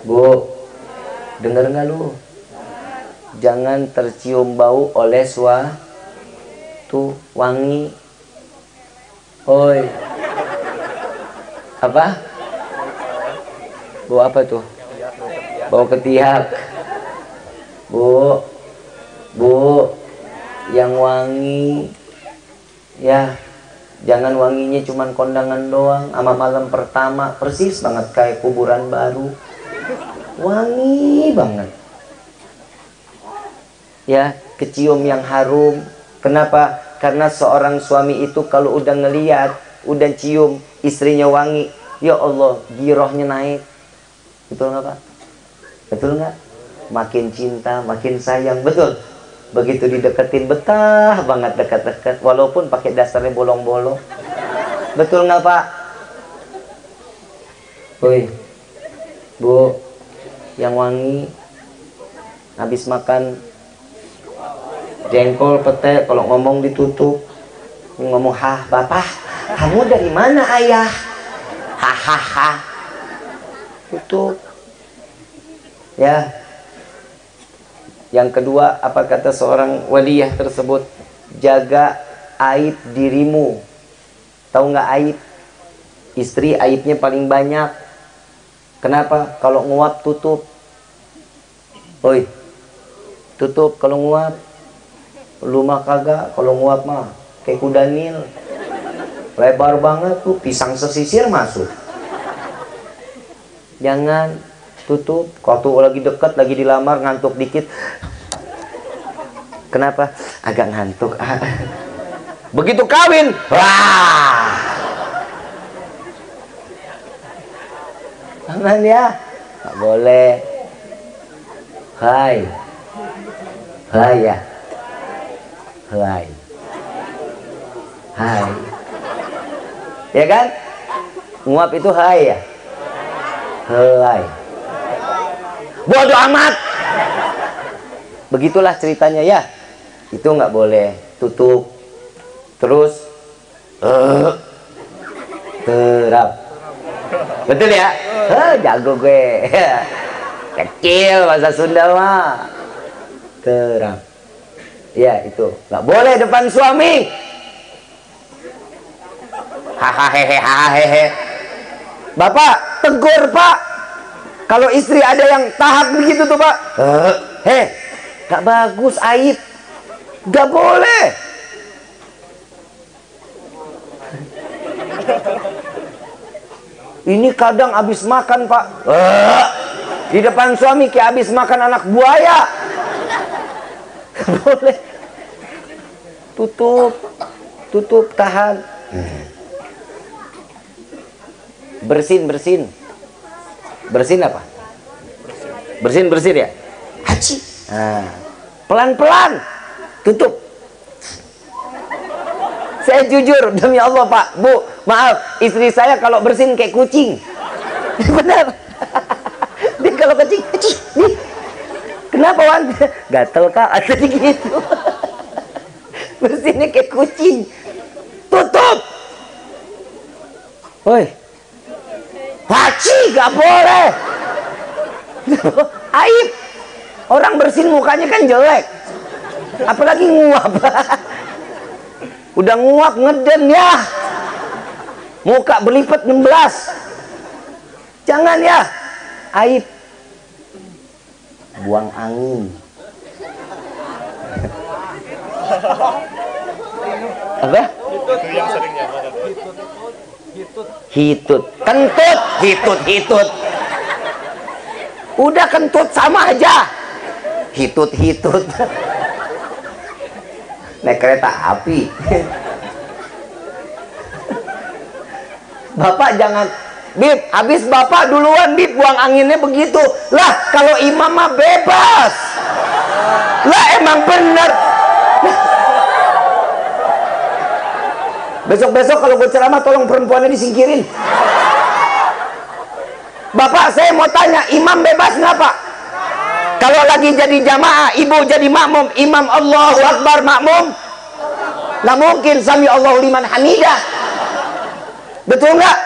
Bu, dengar nggak lu? Jangan tercium bau oleh tuh wangi. Oi, apa? Bau apa tuh? Bau ketiak. Bu, yang wangi. Ya, jangan wanginya cuman kondangan doang. Sama malam pertama persis banget kayak kuburan baru. Wangi banget. Ya, kecium yang harum. Kenapa? Karena seorang suami itu kalau udah ngeliat, udah cium istrinya wangi, ya Allah, girohnya naik. Betul nggak Pak? Betul nggak? Makin cinta, makin sayang. Betul. Begitu dideketin, betah banget dekat-dekat. Walaupun pakai dasarnya bolong-bolong. Betul nggak Pak? Woi, Bu, yang wangi. Habis makan jengkol, pete, kalau ngomong ditutup. Ngomong, Bapak, kamu dari mana ayah? Hahaha. Tutup. Ya. Yang kedua, apa kata seorang waliyah tersebut? Jaga aib dirimu. Tahu nggak aib? Istri aibnya paling banyak. Kenapa? Kalau nguap tutup. Oi, tutup kalau nguap. Lu mah kagak, kalau nguap mah kayak kuda Nil. Lebar banget tuh, pisang sesisir masuk. Jangan tutup. Kalau lagi deket, lagi dilamar, ngantuk dikit. Kenapa? Agak ngantuk. Begitu kawin, wah. Jangan ya, nggak boleh. Hai, hai ya, hai, hai, ya kan? Nguap itu hai ya, hai. Bodoh amat. Begitulah ceritanya ya. Itu nggak boleh. Tutup. Terus terap. Betul ya? Jago gue. Kecil bahasa Sunda mah. Terap. Ya itu nggak boleh depan suami. Hahaha. Bapak tegur pak. Kalau istri ada yang tahap begitu tuh pak. Gak bagus, aib. Gak boleh. Ini kadang habis makan pak. Di depan suami kayak habis makan anak buaya. Gak boleh. Tutup. Tutup, tahan. Bersin. Bersin apa? Bersin ya? Haji. Nah, pelan-pelan. Tutup. Saya jujur, demi Allah pak, bu, maaf, istri saya kalau bersin kayak kucing. Benar. Dia kalau kucing, nih. Kenapa Wan? Gatel kak, ada gitu. Bersinnya kayak kucing. Tutup. Woi. Haji, gak boleh. Aib. Orang bersin mukanya kan jelek. Apalagi nguap. Udah nguap ngeden ya. Muka berlipat 16. Jangan ya. Aib. Buang angin. Apa? Hitut. Kentut. Hitut. Udah kentut sama aja. Hitut. Naik kereta api. Bapak jangan, Bib, habis bapak duluan Bib, buang anginnya begitu. Lah, kalau imam mah bebas. Lah emang bener. Besok-besok kalau gue ceramah tolong perempuannya disingkirin. Bapak saya mau tanya, imam bebas nggak pak? Kalau lagi jadi jamaah, ibu jadi makmum, imam Allahu Akbar makmum, nggak mungkin sami Allahu liman hamidah. Betul nggak?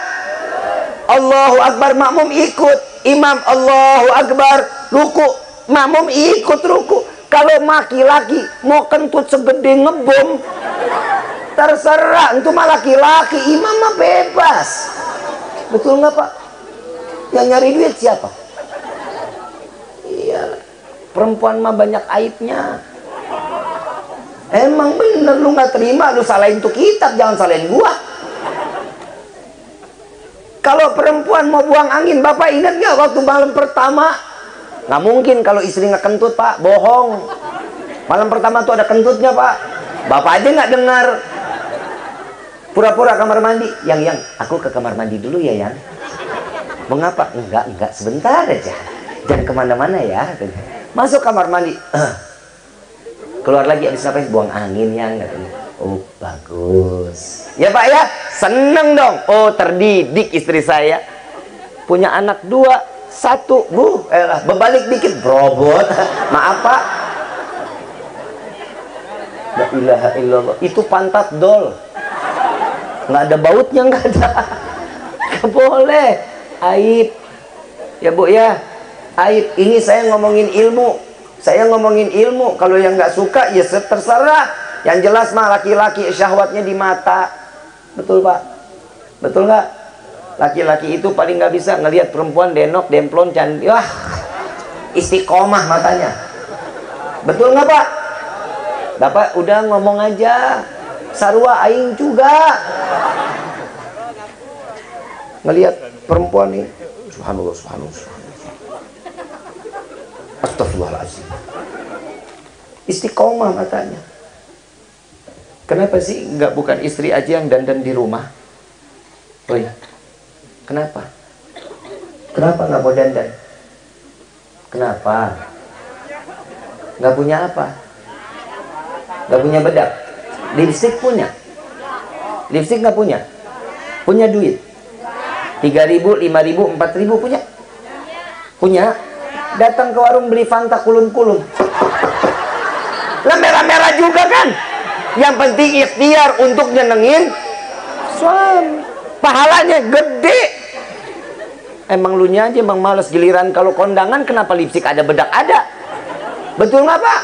Allahu Akbar makmum ikut, imam Allahu Akbar ruku, makmum ikut ruku. Kalau laki-laki mau kentut segede ngebom, terserah, itu mah laki-laki, imam mah bebas. Betul nggak pak? Yang nyari duit siapa? Iya, perempuan mah banyak aibnya. Emang bener lu nggak terima, lu salahin tuh kitab, jangan salahin gua. Kalau perempuan mau buang angin, bapak ingat nggak waktu malam pertama? Nggak mungkin kalau istri nggak kentut pak, bohong. Malam pertama tuh ada kentutnya pak. Bapak aja nggak dengar. Pura-pura kamar mandi, yang aku ke kamar mandi dulu ya yang. Mengapa? Enggak, sebentar aja. Jangan kemana-mana ya. Masuk kamar mandi. Keluar lagi habis ngapain? Buang angin yang. Oh bagus. Ya pak ya, seneng dong. Oh terdidik istri saya. Punya anak 2, 1. Bu, berbalik dikit berobot. Maaf pak. La ilaha illallah. Itu pantat dol. Nggak ada bautnya, nggak ada. Nggak boleh. Aib. Ya bu ya, aib. Ini saya ngomongin ilmu. Saya ngomongin ilmu. Kalau yang nggak suka ya terserah. Yang jelas mah laki-laki syahwatnya di mata. Betul Pak? Betul nggak? Laki-laki itu paling nggak bisa ngelihat perempuan denok, demplon, cantik. Wah, istiqomah matanya. Betul nggak Pak? Bapak udah ngomong aja. Sarua aing juga. Ngelihat perempuan nih. Subhanallah, subhanallah. Astagfirullahaladzim. Istiqomah matanya. Kenapa sih nggak bukan istri aja yang dandan di rumah? Oh ya, kenapa? Kenapa nggak mau dandan? Kenapa? Nggak punya apa? Nggak punya bedak? Lipstick punya? Lipstick nggak punya? Punya duit? 3.000, 5.000, 4.000 punya? Punya? Datang ke warung beli Fanta kulun-kulun. Lah merah-merah juga kan? Yang penting ikhtiar untuk nyenengin suami. Pahalanya gede. Emang lu nya aja emang males. Giliran kalau kondangan kenapa lipstik ada bedak ada? Betul nggak Pak?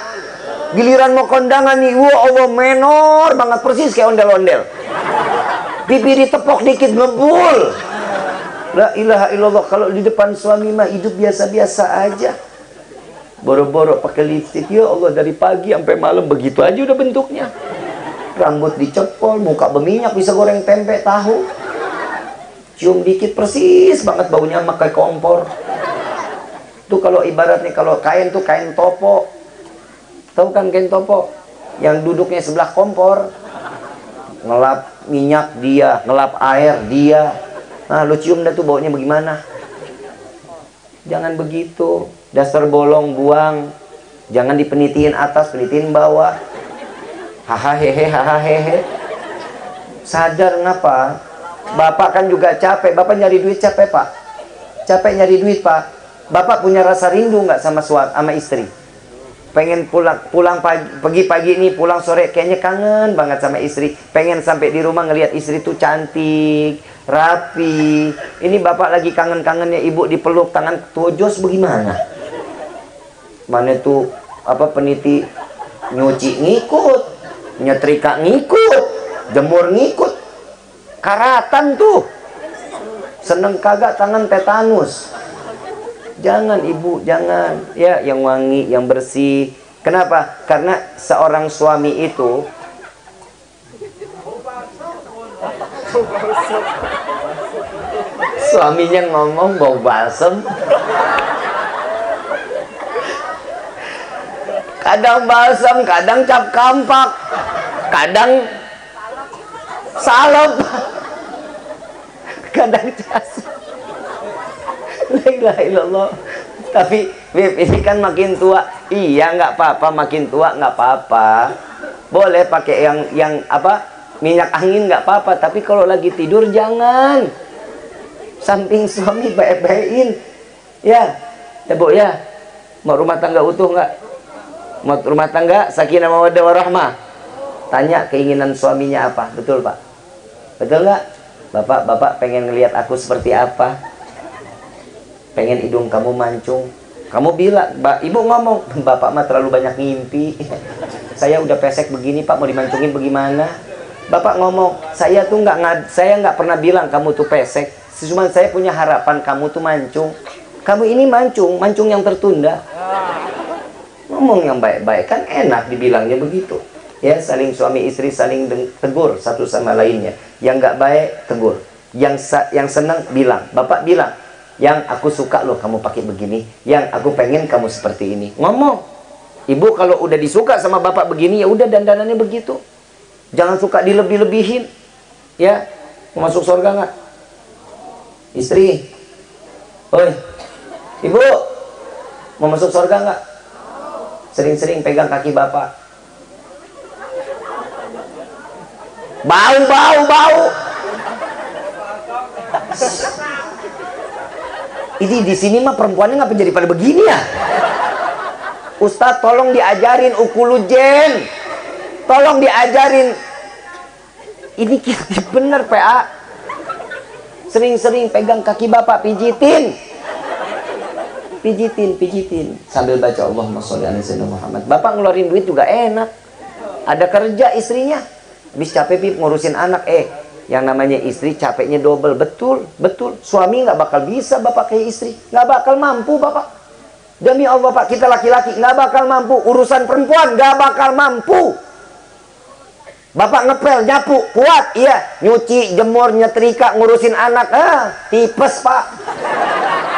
Giliran mau kondangan nih, wah Allah menor banget persis kayak ondel-ondel. Pipi ditepok dikit ngebul. La ilaha illallah. Kalau di depan suami mah hidup biasa-biasa aja. Boro-boro pakai lipstik, ya Allah dari pagi sampai malam begitu aja udah bentuknya. Rambut dicepol, muka berminyak, bisa goreng tempe, tahu. Cium dikit persis banget baunya pakai kompor. Tuh kalau ibaratnya kalau kain tuh kain topo. Tahu kan kain topo? Yang duduknya sebelah kompor. Ngelap minyak dia, ngelap air dia. Nah, lu cium dah tuh baunya bagaimana? Jangan begitu. Dasar bolong buang. Jangan dipenitiin atas, penitiin bawah. Haha hehe, haha hehe. Sadar ngapa? Bapak kan juga capek. Bapak nyari duit capek Pak. Capek nyari duit Pak. Bapak punya rasa rindu nggak sama sama istri? Pengen pulang pagi-pagi ini, pulang sore kayaknya kangen banget sama istri. Pengen sampai di rumah ngelihat istri tuh cantik, rapi. Ini bapak lagi kangen-kangennya ibu dipeluk tangan tojos bagaimana? Mana tuh apa peniti nyuci ngikut, nyetrika ngikut, jemur ngikut. Karatan tuh. Seneng kagak tangan tetanus. Jangan ibu, jangan. Ya, yang wangi, yang bersih. Kenapa? Karena seorang suami itu suaminya ngomong bau balsem. Kadang balsam, kadang cap kampak, kadang salep, kadang jas. La ilaha illallah. Tapi Bib, ini kan makin tua. Iya nggak apa-apa, makin tua nggak apa-apa. Boleh pakai yang apa minyak angin nggak apa-apa. Tapi kalau lagi tidur jangan. Samping suami baik-baikin. Ya Bu ya. Mau rumah tangga utuh nggak? Mau rumah tangga sakinah mawaddah warahmah. Tanya keinginan suaminya apa, betul Pak? Betul nggak? Bapak pengen ngelihat aku seperti apa? Pengen hidung kamu mancung. Kamu bilang, ibu ngomong, bapak mah terlalu banyak ngimpi. Saya udah pesek begini Pak, mau dimancungin bagaimana? Bapak ngomong, saya nggak pernah bilang kamu tuh pesek. Cuma saya punya harapan kamu tuh mancung. Kamu ini mancung yang tertunda. Ngomong yang baik-baik kan enak dibilangnya begitu. Ya, saling suami istri saling tegur satu sama lainnya. Yang nggak baik tegur. Yang senang bilang, bapak bilang, yang aku suka loh kamu pakai begini, yang aku pengen kamu seperti ini. Ngomong. Ibu kalau udah disuka sama bapak begini, ya udah dandanannya begitu. Jangan suka dilebih-lebihin. Ya, mau masuk surga nggak? Istri, oi, ibu, mau masuk surga nggak? Sering-sering pegang kaki bapak. Bau. Ini di sini mah perempuannya ngapa jadi pada begini ya? Ustadz tolong diajarin ukulujen. Tolong diajarin. Ini kita bener PA. Sering-sering pegang kaki bapak pijitin. pijitin sambil baca Allahumma sholli ala sayyidina Muhammad. Bapak ngeluarin duit juga enak. Ada kerja istrinya. Habis capek Pip ngurusin anak, yang namanya istri capeknya double. Betul. Suami nggak bakal bisa bapak kayak istri, nggak bakal mampu bapak. Demi Allah Pak, kita laki-laki nggak bakal mampu. Urusan perempuan nggak bakal mampu. Bapak ngepel, nyapu, kuat, iya. Nyuci, jemur, nyetrika, ngurusin anak, tipes Pak.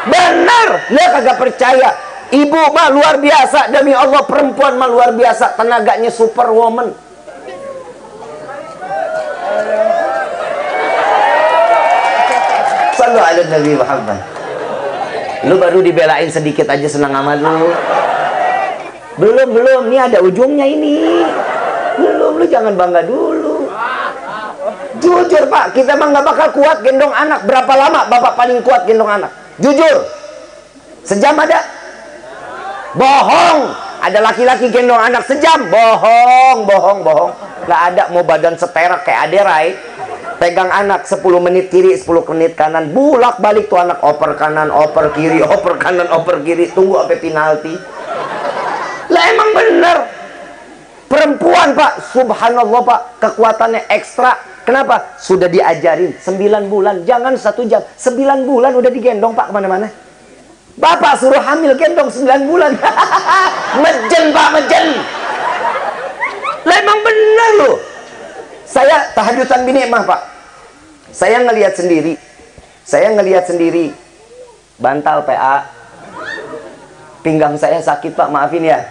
Benar, dia kagak percaya. Ibu mah luar biasa, demi Allah perempuan mah luar biasa, tenaganya superwoman. Sallu ala Nabi Muhammad. Lu baru dibelain sedikit aja senang amat lu. Belum, ini ada ujungnya ini. Belum, lu jangan bangga dulu. Jujur Pak, kita mah nggak bakal kuat gendong anak. Berapa lama Bapak paling kuat gendong anak? Jujur, sejam ada? Bohong. Ada laki-laki gendong anak sejam? Bohong. Nggak ada, mau badan seterak kayak Aderai. Pegang anak 10 menit kiri, 10 menit kanan. Bulak balik tuh anak, oper kanan, oper kiri, oper kanan, oper kiri. Tunggu sampai penalti. Lah emang bener. Perempuan Pak, subhanallah Pak, kekuatannya ekstra. Kenapa? Sudah diajarin 9 bulan, jangan 1 jam. 9 bulan udah digendong Pak kemana-mana. Bapak suruh hamil gendong 9 bulan. Mejen Pak, mejen. Lah emang bener loh. Saya tahajudan bini mah Pak. Saya ngelihat sendiri. Bantal PA. Pinggang saya sakit Pak, maafin ya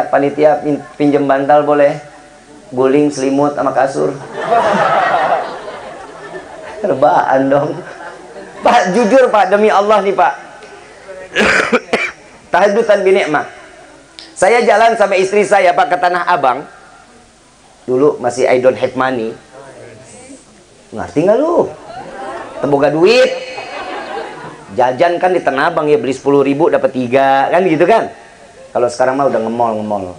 panitia, pinjem bantal boleh? Guling, selimut sama kasur. Rebahan dong Pak, jujur Pak, demi Allah nih Pak. Tahajudan bini mah. Saya jalan sama istri saya Pak ke Tanah Abang. Dulu masih I don't have money. Ngerti nggak lu? Teboga duit. Jajan kan di Tanah Abang ya, beli 10.000 dapat 3 kan gitu kan. Kalau sekarang mah udah ngemol.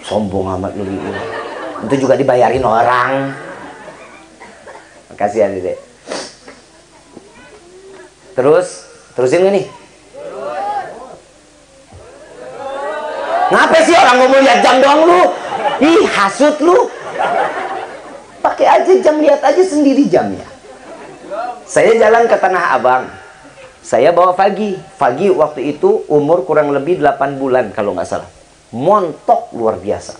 Sombong amat lu gitu. Itu juga dibayarin orang. Makasih ya Dede. Terusin nggak nih? Ngapa sih orang ngomong lihat jam doang lu? Ih, hasut lu. Pakai aja jam, lihat aja sendiri jamnya. Saya jalan ke Tanah Abang. Saya bawa Fagi. Fagi waktu itu umur kurang lebih 8 bulan kalau nggak salah. Montok luar biasa.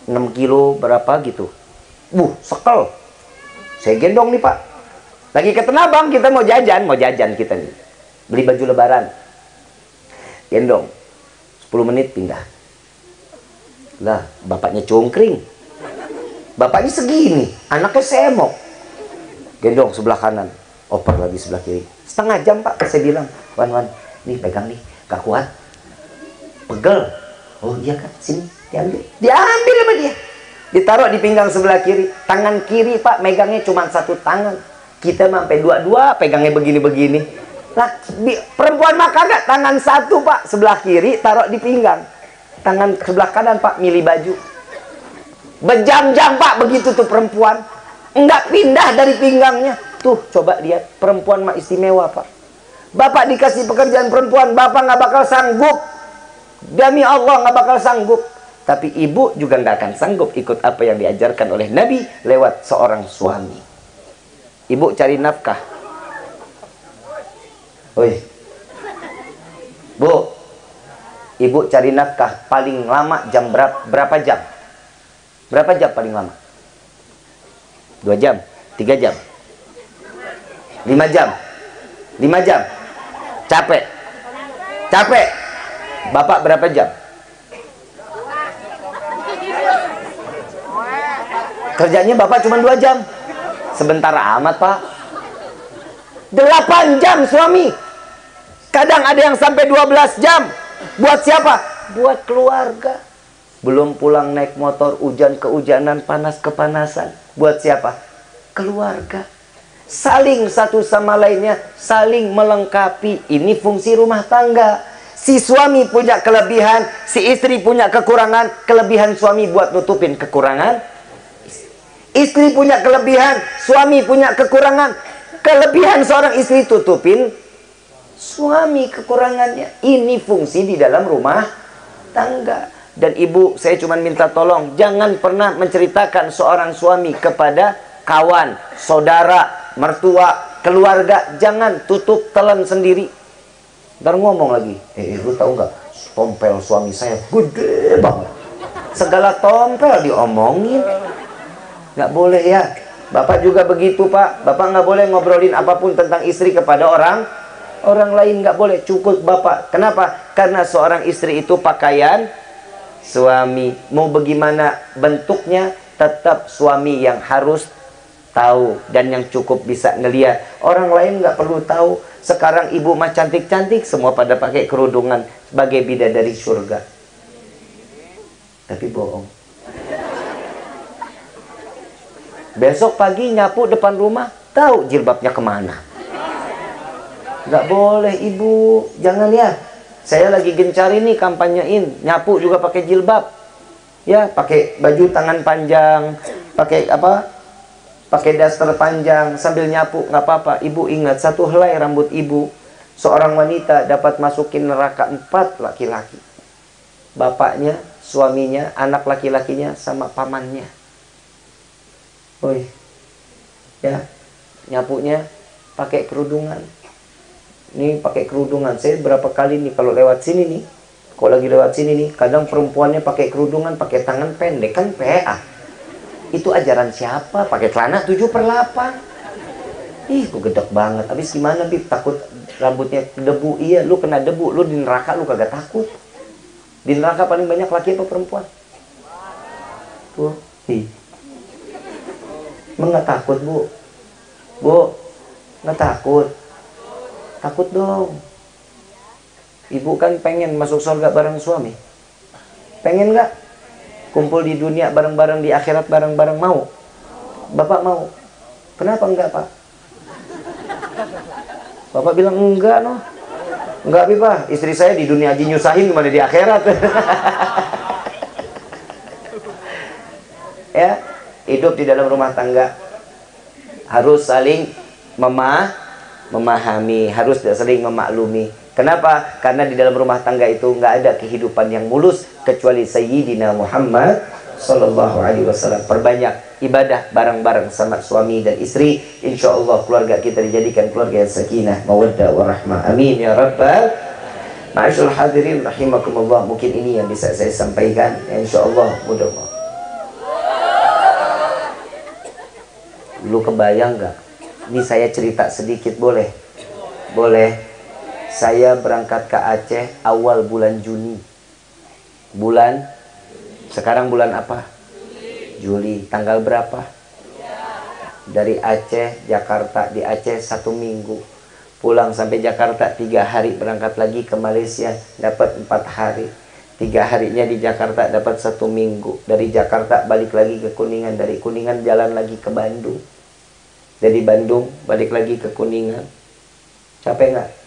6 kilo berapa gitu. Sekel. Saya gendong nih Pak. Lagi ke Tanah Abang, kita mau jajan kita nih. Beli baju lebaran. Gendong. 10 menit pindah. Lah, bapaknya cungkring. Bapaknya segini, anaknya semok. Gendong sebelah kanan, oper lagi sebelah kiri. Setengah jam Pak, saya bilang, Wan, nih pegang nih, gak kuat. Pegel. Oh iya kan, sini, diambil sama dia. Ditaruh di pinggang sebelah kiri. Tangan kiri Pak, megangnya cuma 1 tangan. Kita sampai 2 pegangnya begini-begini. Lah, perempuan mah kagak, tangan 1 Pak, sebelah kiri taruh di pinggang. Tangan sebelah kanan Pak milih baju. Berjam-jam Pak begitu tuh perempuan. Enggak pindah dari pinggangnya. Tuh coba lihat, perempuan mah istimewa Pak. Bapak dikasih pekerjaan perempuan, Bapak nggak bakal sanggup. Demi Allah nggak bakal sanggup. Tapi ibu juga nggak akan sanggup ikut apa yang diajarkan oleh Nabi lewat seorang suami. Ibu cari nafkah. Woi, Bu, ibu cari nafkah paling lama jam berapa jam? Berapa jam paling lama? 2 jam? 3 jam? 5 jam? 5 jam? Capek? Bapak berapa jam? Kerjanya Bapak cuma 2 jam. Sebentar amat Pak. 8 jam suami. Kadang ada yang sampai 12 jam. Buat siapa? Buat keluarga. Belum pulang naik motor, hujan kehujanan, panas kepanasan. Buat siapa? Keluarga. Saling satu sama lainnya, saling melengkapi. Ini fungsi rumah tangga. Si suami punya kelebihan, si istri punya kekurangan. Kelebihan suami buat nutupin kekurangan. Istri punya kelebihan, suami punya kekurangan. Kelebihan seorang istri tutupin suami kekurangannya. Ini fungsi di dalam rumah tangga. Dan ibu, saya cuma minta tolong, jangan pernah menceritakan seorang suami kepada kawan, saudara, mertua, keluarga. Jangan, tutup telan sendiri. Ntar ngomong lagi, lu tahu nggak, tompel suami saya gede banget. Segala tompel diomongin. Nggak boleh ya. Bapak juga begitu, Pak. Bapak nggak boleh ngobrolin apapun tentang istri kepada orang lain. Nggak boleh, cukup Bapak. Kenapa? Karena seorang istri itu pakaian suami. Mau bagaimana bentuknya, tetap suami yang harus tahu dan yang cukup bisa ngeliat. Orang lain nggak perlu tahu. Sekarang ibu mah cantik-cantik, semua pada pakai kerudungan sebagai bidadari surga. Tapi bohong. Besok pagi nyapu depan rumah, tahu jilbabnya kemana. Nggak boleh ibu, jangan ya. Saya lagi gencar ini kampanyein, nyapu juga pakai jilbab. Ya, pakai baju tangan panjang, pakai apa? Pakai daster panjang sambil nyapu, nggak apa-apa. Ibu ingat, satu helai rambut ibu, seorang wanita dapat masukin neraka 4 laki-laki. Bapaknya, suaminya, anak laki-lakinya, sama pamannya. Oi, ya, nyapunya pakai kerudungan. Ini pakai kerudungan. Saya berapa kali nih kalau lewat sini nih, kalau lagi lewat sini nih, kadang perempuannya pakai kerudungan, pakai tangan pendek, kan PA. Itu ajaran siapa? Pakai celana 7/8. Ih, kok gedek banget. Habis gimana, Bib? Takut rambutnya debu? Iya, lu kena debu, lu di neraka lu kagak takut. Di neraka paling banyak laki apa perempuan? Tuh, emang nggak takut, Bu? Bu, nggak takut? Takut dong. Ibu kan pengen masuk surga bareng suami. Pengen nggak? Kumpul di dunia bareng-bareng, di akhirat bareng-bareng, mau? Bapak mau? Kenapa enggak, Pak? Bapak bilang enggak, noh. Enggak, Pak. Istri saya di dunia aja nyusahin, gimana di akhirat? Ya, hidup di dalam rumah tangga harus saling memahami, harus saling memaklumi. Kenapa? Karena di dalam rumah tangga itu nggak ada kehidupan yang mulus kecuali Sayyidina Muhammad Sallallahu Alaihi Wasallam. Perbanyak ibadah bareng-bareng sama suami dan istri. Insya Allah keluarga kita dijadikan keluarga yang sakinah, mawaddah, warahmah. Amin ya rabbal. Ma'asyul hadirin rahimakumullah. Mungkin ini yang bisa saya sampaikan. Insya Allah mudah-mudahan. Lu kebayang nggak? Ini saya cerita sedikit, boleh? Boleh. Saya berangkat ke Aceh awal bulan Juni. Sekarang bulan apa? Juli. Tanggal berapa? Dari Aceh, Jakarta. Di Aceh 1 minggu. Pulang sampai Jakarta 3 hari. Berangkat lagi ke Malaysia. Dapat 4 hari. 3 harinya di Jakarta dapat 1 minggu. Dari Jakarta balik lagi ke Kuningan. Dari Kuningan jalan lagi ke Bandung. Dari Bandung balik lagi ke Kuningan. Capek nggak?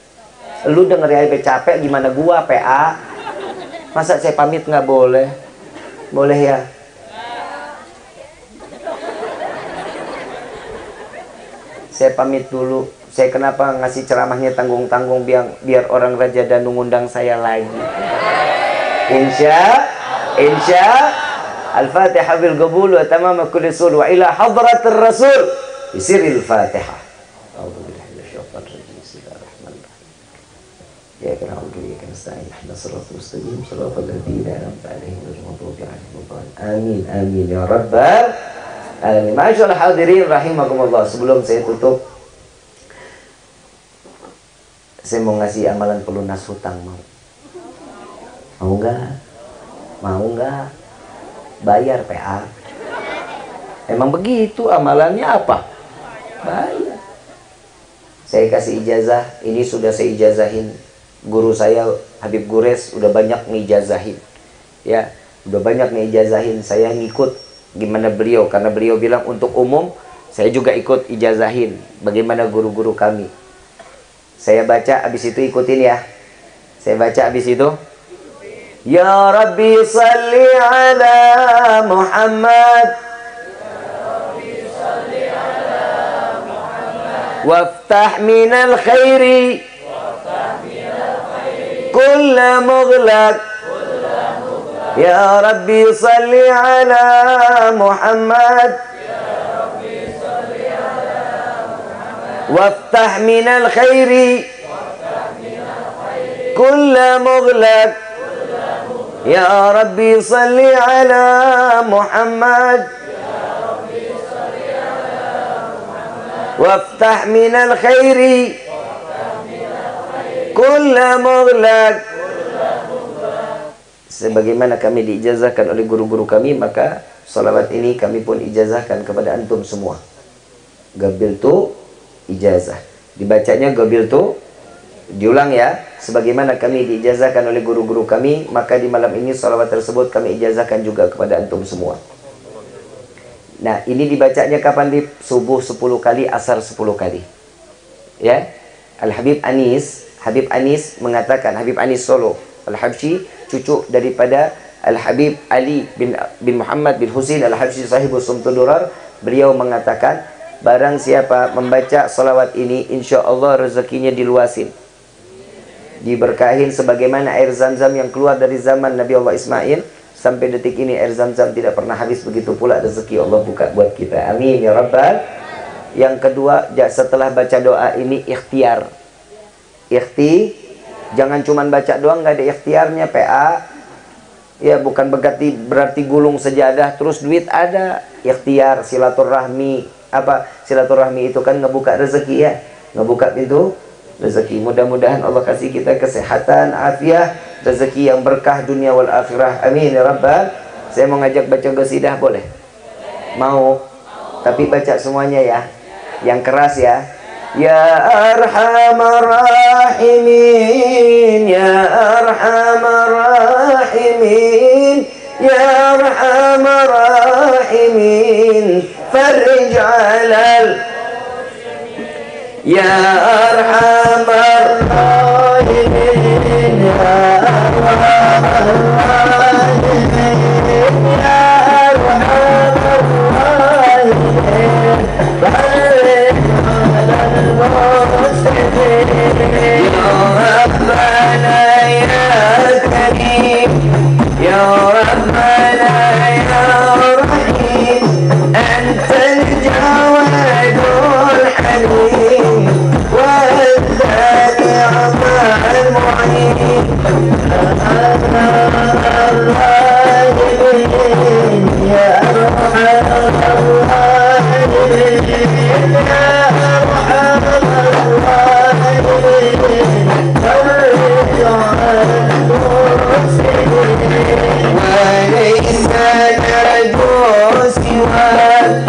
Lu denger ya capek, gimana gua PA? Masa saya pamit nggak boleh? Boleh ya? Saya pamit dulu. Saya kenapa ngasih ceramahnya tanggung-tanggung biar orang Raja Danu ngundang saya lagi. Insya Al-Fatihah bil qabul wa tamam kulli sul wa ila hadratir rasul bisiril Fatihah. Ya kana ubi kana sa'in nasrat mustaqim siratal ladzina an'amta 'alaihim ghairil maghdubi 'alaihim waladdallin. Amin amin ya rabbal alamin. Ma'asyiral hadirin rahimakumullah. Sebelum saya tutup, saya mau ngasih amalan pelunas hutang. Mau nggak? Bayar PA. Emang begitu amalannya apa? Bayar. Saya kasih ijazah. Ini sudah saya ijazahin. Guru saya Habib Gures udah banyak ngijazahin. Ya, udah banyak ngijazahin. Saya ngikut gimana beliau, karena beliau bilang untuk umum. Saya juga ikut ijazahin bagaimana guru-guru kami. Saya baca, habis itu ikutin ya. Saya baca, habis itu Ya Rabbi salli ala Muhammad waftah minal khairi كل مغلق يا ربي صل على محمد وافتح من الخير كل مغلق يا ربي صل على محمد وافتح من الخير كل مغلق. Sebagaimana kami diijazahkan oleh guru-guru kami, maka salawat ini kami pun ijazahkan kepada antum semua. Gabiltu ijazah, dibacanya gabiltu, diulang ya. Sebagaimana kami diijazahkan oleh guru-guru kami, maka di malam ini salawat tersebut kami ijazahkan juga kepada antum semua. Nah, ini dibacanya kapan? Di subuh 10 kali, asar 10 kali. Ya. Al-Habib Anis mengatakan, Habib Anis Solo Al-Habsyi, cucu daripada Al-Habib Ali bin Muhammad bin Husain Al-Habsyi sahibus Sumtud Durar, beliau mengatakan, barang siapa membaca salawat ini, insya Allah rezekinya diluasin, diberkahin sebagaimana air Zam-Zam yang keluar dari zaman Nabi Allah Ismail. Sampai detik ini air Zam-Zam tidak pernah habis, begitu pula rezeki Allah buka buat kita. Amin ya Rabbal. Yang kedua, setelah baca doa ini ikhtiar. Jangan cuman baca doang, nggak ada ikhtiarnya, PA. Ya, bukan berarti gulung sejadah terus duit ada. Ikhtiar, silaturahmi. Apa? Silaturahmi itu kan ngebuka rezeki ya. Ngebuka pintu rezeki. Mudah-mudahan Allah kasih kita kesehatan, afiah, rezeki yang berkah dunia wal akhirah. Amin ya Rabbal. Saya mau ngajak baca qasidah, boleh? Mau? Tapi baca semuanya ya. Yang keras ya. Ya Arhamar Rahimin, Ya Arhamar Rahimin, Ya Arhamar Rahimin, farij alal, Ya Arhamar Rahimin, Ya Arhamar Rahimin, Ya Arhamar Rahimin, farij يا ربنا يا كريم يا ربنا يا رحيم أنت الجواد الحليم والذابع مع المعين يا أرحم الراحمين يا أرحم وليس نرجو سواك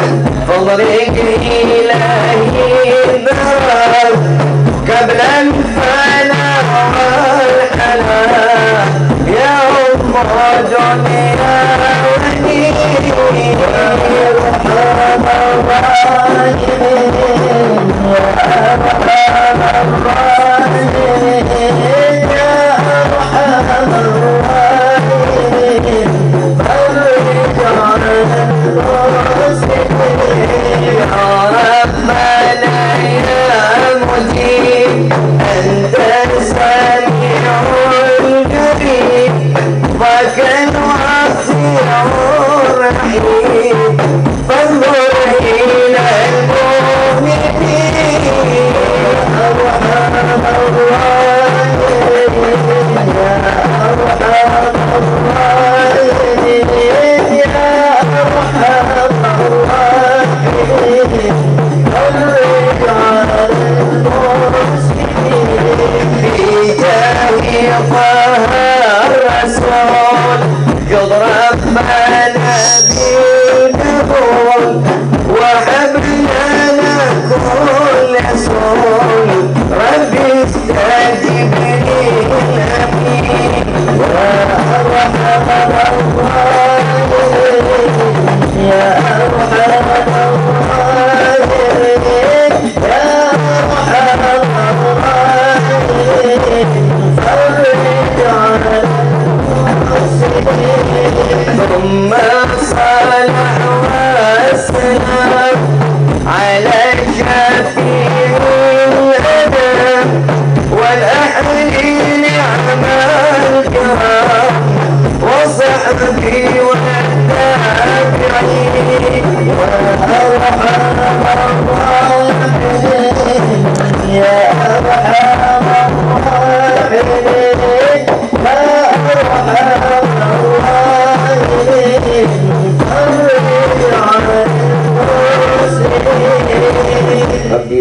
فضلك إلهي البرر قبل الفناء والحنان يا أم دنيا ونير يا أرحم الراحمين يا أرحم الراحمين يا أرحم الراحمين فرج عن المسلمين يا ربنا يا مجيب أنت السميع القريب ذاك الواسع الرحيم فانظر إلى المؤمنين يا أرحم الراحمين يا أرحم الراحمين يا أرحم الراحمين فرج على المسلمين بجاه طه الرسول يضرب ما نبي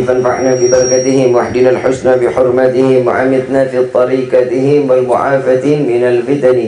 فانفعنا ببركتهم واهدنا الحسنى بحرمتهم وعمتنا في طريقتهم والمعافاة من الفتن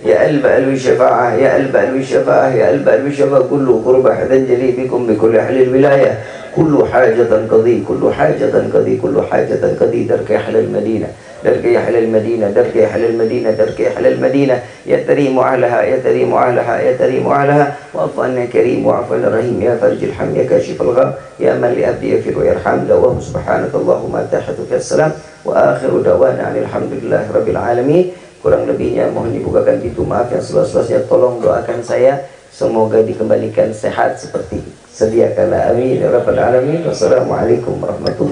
يا قلب الشفاعة يا قلب الشفاعة يا قلب الشفاعة كل قرب حدا جلي بكم بكل أهل الولاية كل حاجة قضي كل حاجة قضي كل حاجة قضي درك أهل المدينة درك أهل المدينة درك أهل المدينة درك أهل المدينة يا كريم أهلها يا كريم أهلها يا كريم أهلها واعف عنا كريم واعف عنا رحيم يا فرج الحم يا كاشف الغم يا من لأبدي يغفر ويرحم دواه سبحانك اللهم تحيتك السلام وآخر دعوانا عن الحمد لله رب العالمين. Kurang lebihnya mohon dibukakan pintu maaf yang seluas-luasnya. Tolong doakan saya semoga dikembalikan sehat seperti sedia kala. Amin ya rabbal alamin. Wassalamualaikum warahmatullahi